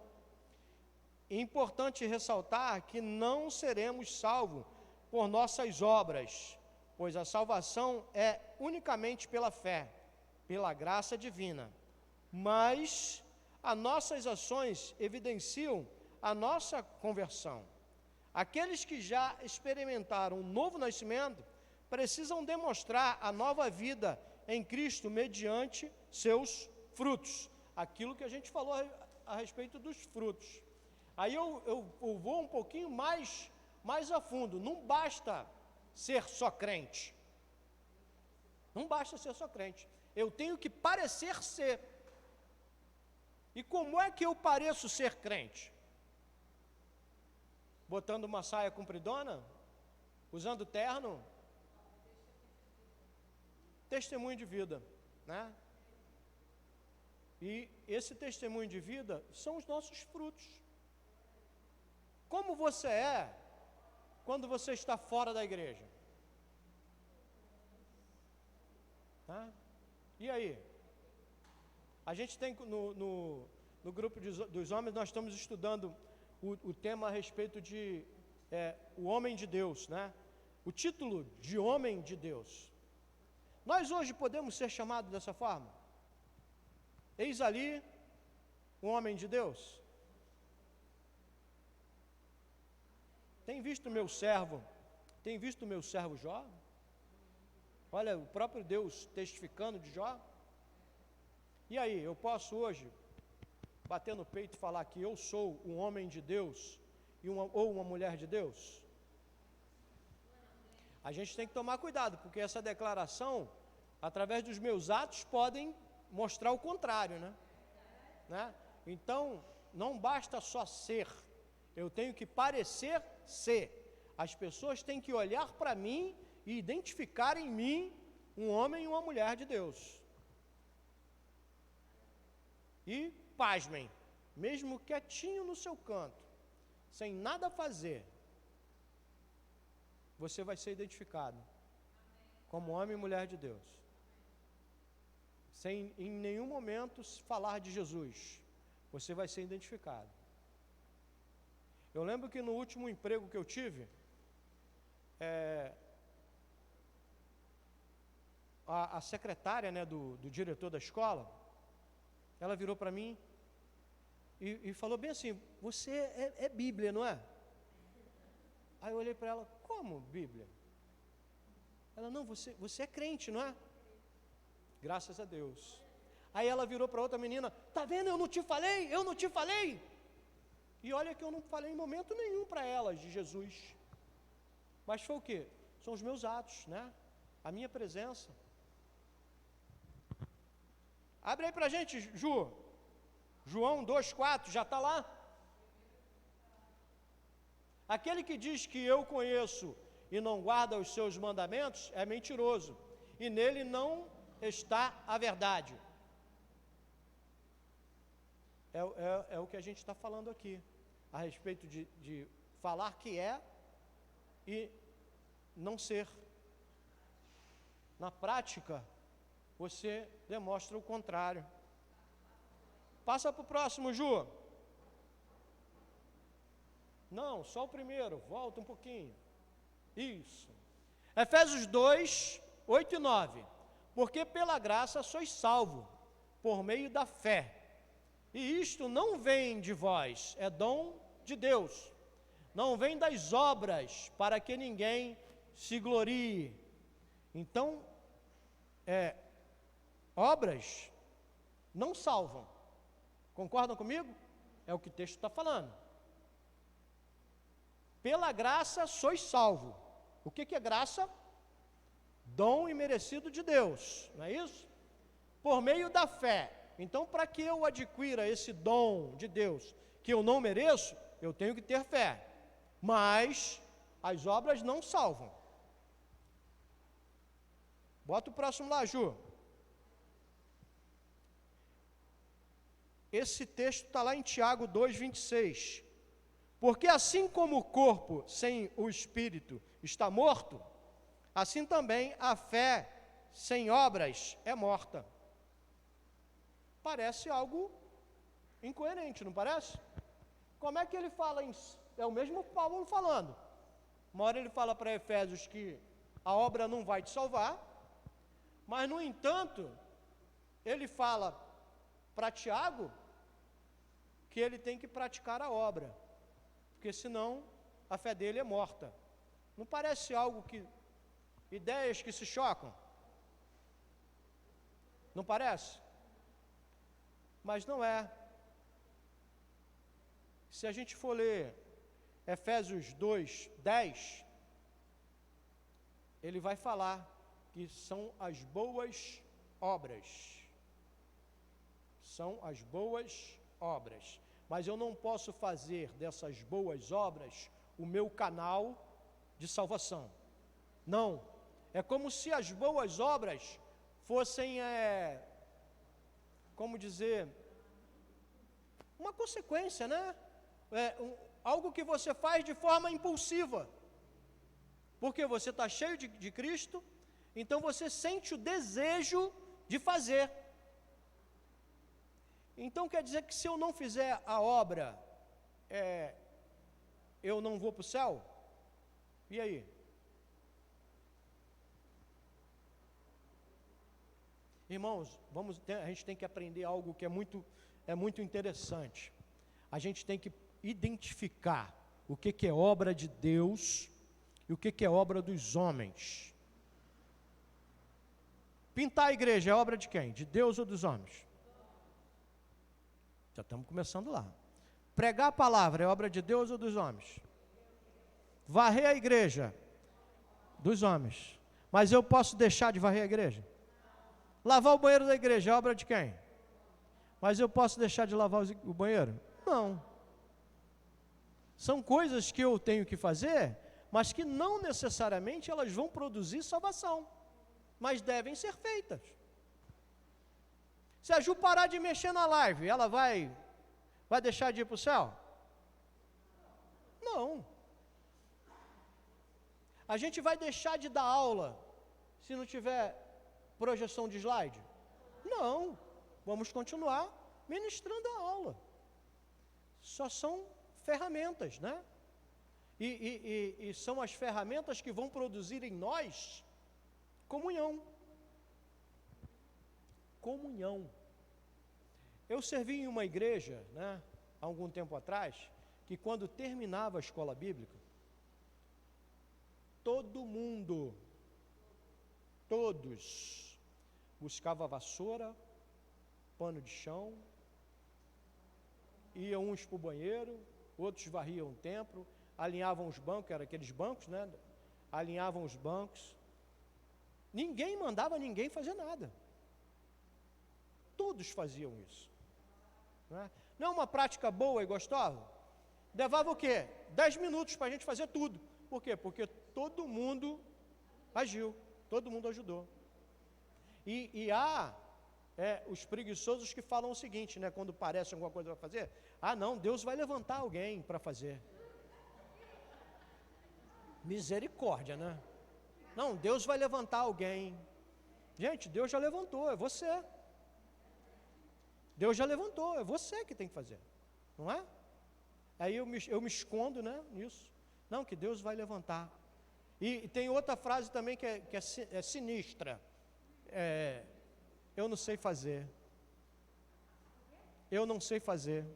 É importante ressaltar que não seremos salvos por nossas obras, pois a salvação é unicamente pela fé, pela graça divina. Mas as nossas ações evidenciam a nossa conversão. Aqueles que já experimentaram um novo nascimento precisam demonstrar a nova vida em Cristo mediante seus frutos. Aquilo que a gente falou a respeito dos frutos. Aí eu vou um pouquinho mais a fundo. Não basta ser só crente. Não basta ser só crente. Eu tenho que parecer ser. E como é que eu pareço ser crente? Botando uma saia compridona? Usando terno? Testemunho de vida, né? E esse testemunho de vida são os nossos frutos. Como você é quando você está fora da igreja? Tá? E aí? A gente tem no grupo dos homens, nós estamos estudando o tema a respeito de o homem de Deus, né? O título de homem de Deus. Nós hoje podemos ser chamados dessa forma? Eis ali um homem de Deus. Tem visto o meu servo Jó? Olha, o próprio Deus testificando de Jó. E aí, eu posso hoje bater no peito e falar que eu sou um homem de Deus ou uma mulher de Deus? A gente tem que tomar cuidado, porque essa declaração, através dos meus atos, podem mostrar o contrário, né? Então, não basta só ser, eu tenho que parecer ser. As pessoas têm que olhar para mim e identificar em mim um homem e uma mulher de Deus. E, pasmem, mesmo quietinho no seu canto, sem nada fazer, você vai ser identificado como homem e mulher de Deus. Sem em nenhum momento falar de Jesus, você vai ser identificado. Eu lembro que no último emprego que eu tive, a secretária, né, do diretor da escola, ela virou para mim e falou bem assim: você é Bíblia, não é? Aí eu olhei para ela: como Bíblia? Ela: não, você é crente, não é? Graças a Deus. Aí ela virou para outra menina: tá vendo, eu não te falei? E olha que eu não falei em momento nenhum para elas de Jesus. Mas foi o quê? São os meus atos, né? A minha presença. Abre aí para a gente, Ju. João 2,4, já está lá? Aquele que diz que eu conheço e não guarda os seus mandamentos é mentiroso, e nele não está a verdade. É o que a gente está falando aqui, a respeito de falar que é e não ser. Na prática, você demonstra o contrário. Passa para o próximo, Ju. Não, só o primeiro, volta um pouquinho. Isso. Efésios 2, 8 e 9. Porque pela graça sois salvo, por meio da fé. E isto não vem de vós, é dom de Deus. Não vem das obras, para que ninguém se glorie. Então, obras não salvam. Concordam comigo? É o que o texto está falando. Pela graça sois salvo. O que é graça? Dom imerecido de Deus, não é isso? Por meio da fé. Então, para que eu adquira esse dom de Deus que eu não mereço, eu tenho que ter fé. Mas as obras não salvam. Bota o próximo lá, Ju. esse texto está lá em Tiago 2,26. Porque assim como o corpo sem o espírito está morto, assim também a fé sem obras é morta. Parece algo incoerente, não parece? Como é que ele fala é o mesmo Paulo falando. Uma hora ele fala para Efésios que a obra não vai te salvar, mas no entanto, ele fala para Tiago que ele tem que praticar a obra, porque senão a fé dele é morta. Não parece algo que, ideias que se chocam? Não parece? Mas não é. Se a gente for ler Efésios 2:10, ele vai falar que são as boas obras. São as boas obras. Mas eu não posso fazer dessas boas obras o meu canal de salvação. Não. É como se as boas obras fossem, como dizer, uma consequência, né? Algo que você faz de forma impulsiva. Porque você está cheio de Cristo, então você sente o desejo de fazer. Então quer dizer que se eu não fizer a obra, eu não vou para o céu? E aí? Irmãos, a gente tem que aprender algo que é muito interessante. A gente tem que identificar o que é obra de Deus e o que é obra dos homens. Pintar a igreja é obra de quem? De Deus ou dos homens? Já estamos começando lá. Pregar a palavra é obra de Deus ou dos homens? Varrer a igreja? Dos homens. Mas eu posso deixar de varrer a igreja? Lavar o banheiro da igreja é obra de quem? Mas eu posso deixar de lavar o banheiro? Não. São coisas que eu tenho que fazer, mas que não necessariamente elas vão produzir salvação, mas devem ser feitas. Se a Ju parar de mexer na live, ela vai deixar de ir para o céu? Não. A gente vai deixar de dar aula se não tiver projeção de slide? Não. Vamos continuar ministrando a aula. Só são ferramentas, né? E são as ferramentas que vão produzir em nós comunhão. Comunhão. Eu servi em uma igreja, né, há algum tempo atrás, que quando terminava a escola bíblica, todo mundo, todos, buscava vassoura, pano de chão, iam uns para o banheiro, outros varriam o templo, alinhavam os bancos, eram aqueles bancos, né? Alinhavam os bancos. Ninguém mandava ninguém fazer nada. Todos faziam isso. Né? Não é uma prática boa e gostosa? Levava o quê? 10 minutos para a gente fazer tudo. Por quê? Porque todo mundo agiu, todo mundo ajudou. E há os preguiçosos que falam o seguinte, né, quando parece alguma coisa para fazer: ah não, Deus vai levantar alguém para fazer. Misericórdia, né? Não, Deus vai levantar alguém. Gente, Deus já levantou, é você. Deus já levantou, é você que tem que fazer, não é? Aí eu me escondo, né, nisso. Não, que Deus vai levantar. E tem outra frase também que é sinistra. Eu não sei fazer. Eu não sei fazer.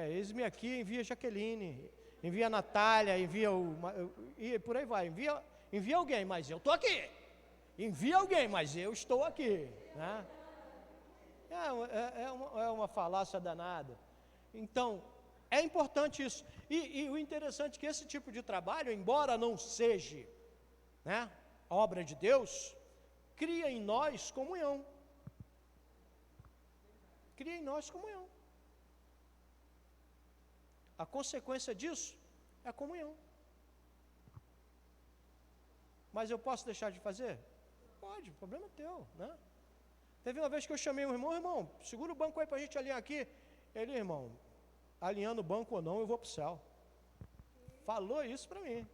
Eis-me aqui, envia Jaqueline, envia a Natália, e por aí vai. Envia alguém, mas eu estou aqui. Envia alguém, mas eu estou aqui. Né? É uma falácia danada. Então, é importante isso. E o interessante é que esse tipo de trabalho, embora não seja, né, obra de Deus, cria em nós comunhão. Cria em nós comunhão. A consequência disso é a comunhão. Mas eu posso deixar de fazer? Pode, o problema é teu, né? Teve uma vez que eu chamei um irmão, segura o banco aí para a gente alinhar aqui. Ele, irmão, alinhando o banco ou não, eu vou para o céu. Falou isso para mim.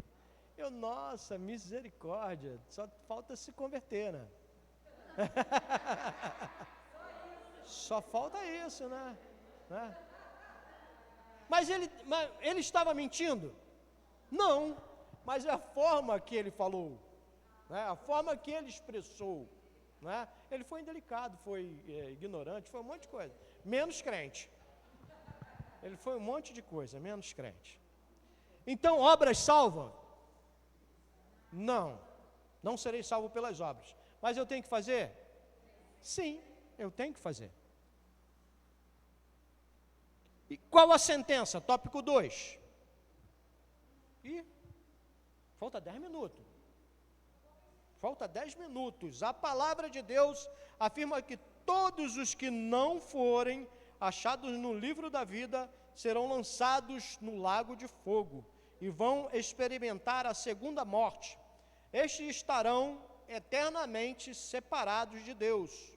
Eu, nossa, misericórdia, só falta se converter, né? Só falta isso, né? Mas ele estava mentindo? Não, mas é a forma que ele falou, né? A forma que ele expressou, né? Ele foi indelicado, foi ignorante, foi um monte de coisa, menos crente. Ele foi um monte de coisa, menos crente. Então, obras salvam? Não serei salvo pelas obras. Mas eu tenho que fazer? Sim, eu tenho que fazer. E qual a sentença? Tópico 2. E falta 10 minutos. Falta 10 minutos. A palavra de Deus afirma que todos os que não forem achados no livro da vida serão lançados no lago de fogo e vão experimentar a segunda morte. Estes estarão eternamente separados de Deus.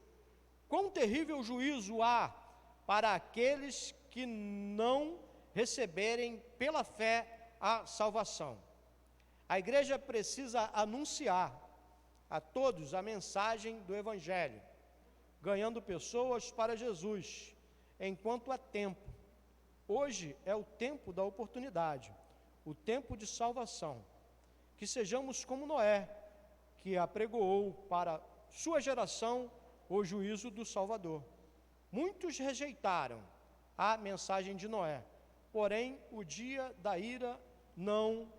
Quão terrível juízo há para aqueles que não receberem pela fé a salvação. A igreja precisa anunciar a todos a mensagem do Evangelho, ganhando pessoas para Jesus, enquanto há tempo. Hoje é o tempo da oportunidade, o tempo de salvação. Que sejamos como Noé, que apregoou para sua geração o juízo do Salvador. Muitos rejeitaram a mensagem de Noé, porém o dia da ira não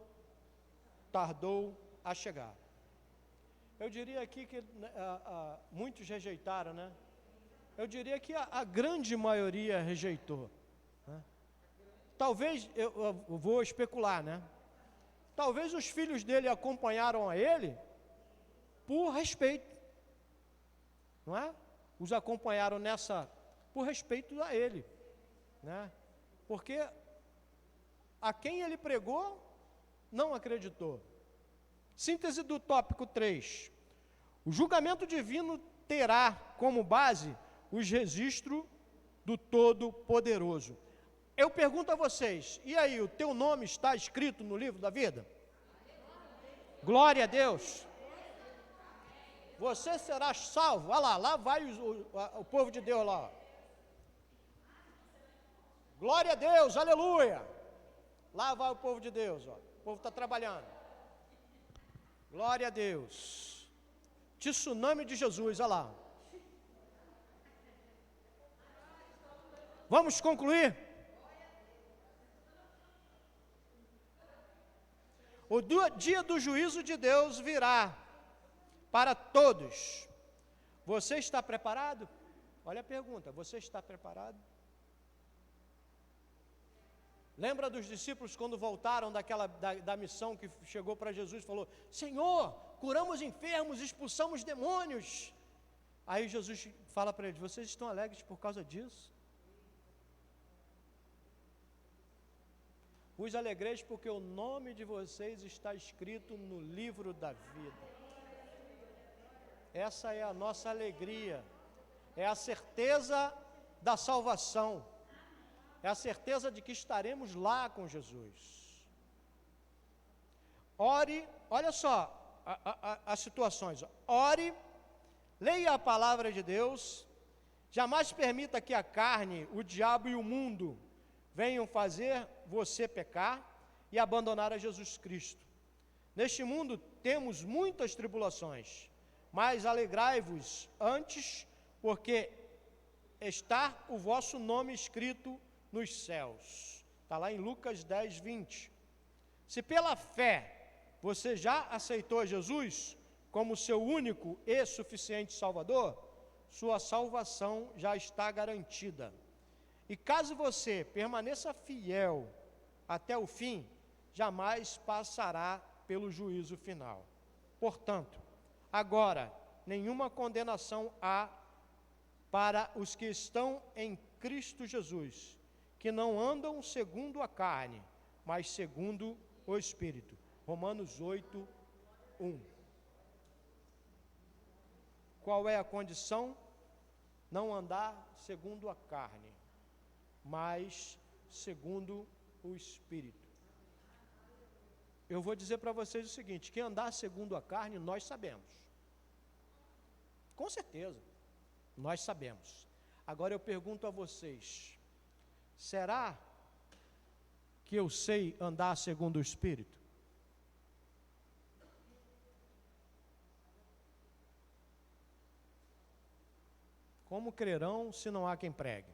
tardou a chegar. Eu diria aqui que muitos rejeitaram, né? Eu diria que a grande maioria rejeitou, né? Talvez, eu vou especular, né? Talvez os filhos dele acompanharam a ele por respeito, não é? Os acompanharam por respeito a ele, né? Porque a quem ele pregou, não acreditou. Síntese do tópico 3. O julgamento divino terá como base os registros do Todo-Poderoso. Eu pergunto a vocês, e aí, o teu nome está escrito no livro da vida? Glória a Deus. Você será salvo. Olha lá vai o povo de Deus lá. Glória a Deus, aleluia. Lá vai o povo de Deus, ó. O povo está trabalhando. Glória a Deus. Tsunami de Jesus, olha lá. Vamos concluir? O dia do juízo de Deus virá para todos. Você está preparado? Olha a pergunta, você está preparado? Lembra dos discípulos quando voltaram da missão que chegou para Jesus e falou: Senhor, curamos enfermos, expulsamos demônios. Aí Jesus fala para eles: vocês estão alegres por causa disso? Vos alegreis porque o nome de vocês está escrito no livro da vida. Essa é a nossa alegria, é a certeza da salvação, é a certeza de que estaremos lá com Jesus. Ore, olha só as situações, ore, leia a palavra de Deus, jamais permita que a carne, o diabo e o mundo venham fazer você pecar e abandonar a Jesus Cristo. Neste mundo temos muitas tribulações, mas alegrai-vos antes, porque está o vosso nome escrito nos céus. Está lá em Lucas 10, 20. Se pela fé você já aceitou Jesus como seu único e suficiente Salvador, sua salvação já está garantida. E caso você permaneça fiel até o fim, jamais passará pelo juízo final. Portanto, agora, nenhuma condenação há para os que estão em Cristo Jesus, que não andam segundo a carne, mas segundo o Espírito. Romanos 8, 1. Qual é a condição não andar segundo a carne, mas segundo o Espírito. Eu vou dizer para vocês o seguinte, que andar segundo a carne, nós sabemos. Com certeza, nós sabemos. Agora eu pergunto a vocês, será que eu sei andar segundo o Espírito? Como crerão se não há quem pregue?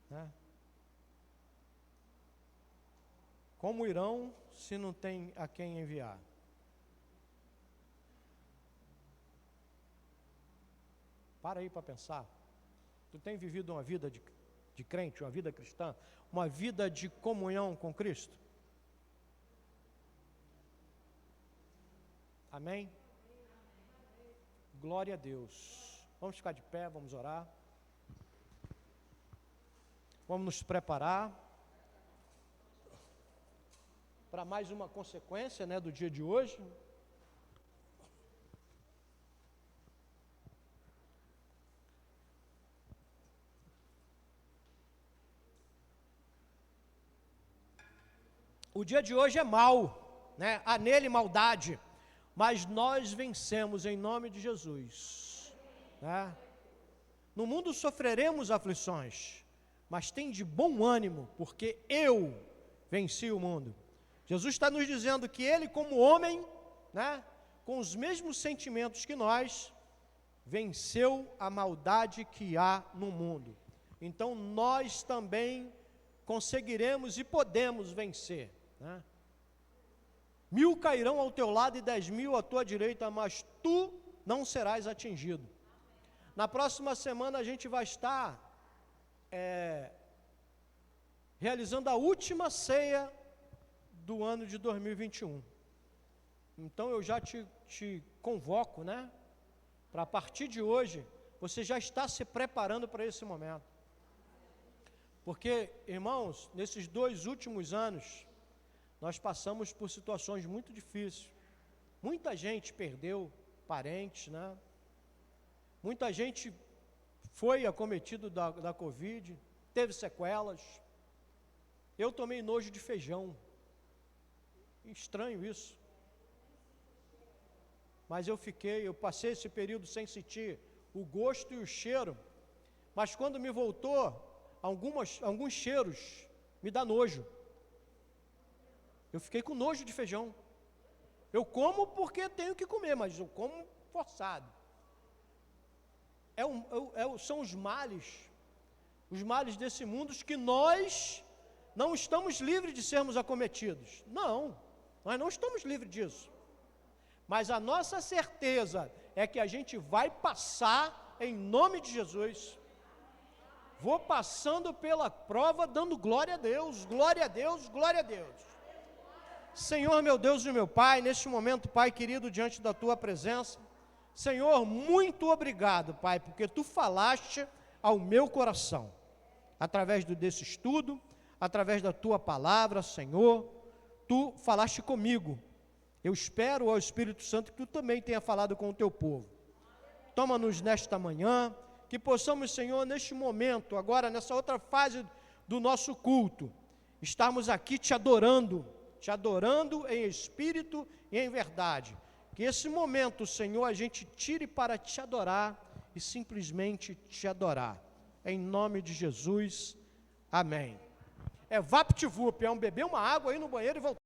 Né? Como irão se não tem a quem enviar? Para aí para pensar. Tu tem vivido uma vida de crente, uma vida cristã, uma vida de comunhão com Cristo? Amém? Glória a Deus. Vamos ficar de pé, vamos orar. Vamos nos preparar para mais uma consequência, né, do dia de hoje. O dia de hoje é mau, né? Há nele maldade, mas nós vencemos em nome de Jesus, né? No mundo sofreremos aflições, mas tem de bom ânimo, porque eu venci o mundo. Jesus está nos dizendo que ele, como homem, né, com os mesmos sentimentos que nós, venceu a maldade que há no mundo. Então nós também conseguiremos e podemos vencer, né? 1000 cairão ao teu lado e 10.000 à tua direita, mas tu não serás atingido. Na próxima semana a gente vai estar realizando a última ceia do ano de 2021. Então eu já te convoco, né? Para a partir de hoje, você já está se preparando para esse momento. Porque, irmãos, nesses 2 últimos anos, nós passamos por situações muito difíceis. Muita gente perdeu parentes, né? Muita gente foi acometido da Covid, teve sequelas. Eu tomei nojo de feijão. Estranho isso. Mas eu passei esse período sem sentir o gosto e o cheiro. Mas quando me voltou, alguns cheiros me dá nojo. Eu fiquei com nojo de feijão. Eu como porque tenho que comer, mas eu como forçado. São os males desse mundo que nós não estamos livres de sermos acometidos. Não, nós não estamos livres disso. Mas a nossa certeza é que a gente vai passar em nome de Jesus. Vou passando pela prova, dando glória a Deus, glória a Deus, glória a Deus. Senhor, meu Deus e meu Pai, neste momento, Pai querido, diante da Tua presença, Senhor, muito obrigado, Pai, porque Tu falaste ao meu coração, através desse estudo, através da Tua palavra, Senhor, Tu falaste comigo. Eu espero ao Espírito Santo que Tu também tenha falado com o Teu povo. Toma-nos nesta manhã, que possamos, Senhor, neste momento, agora nessa outra fase do nosso culto, estarmos aqui Te adorando em espírito e em verdade. Que esse momento, Senhor, a gente tire para Te adorar e simplesmente Te adorar. Em nome de Jesus, amém. VaptVup, beber uma água aí no banheiro e voltar.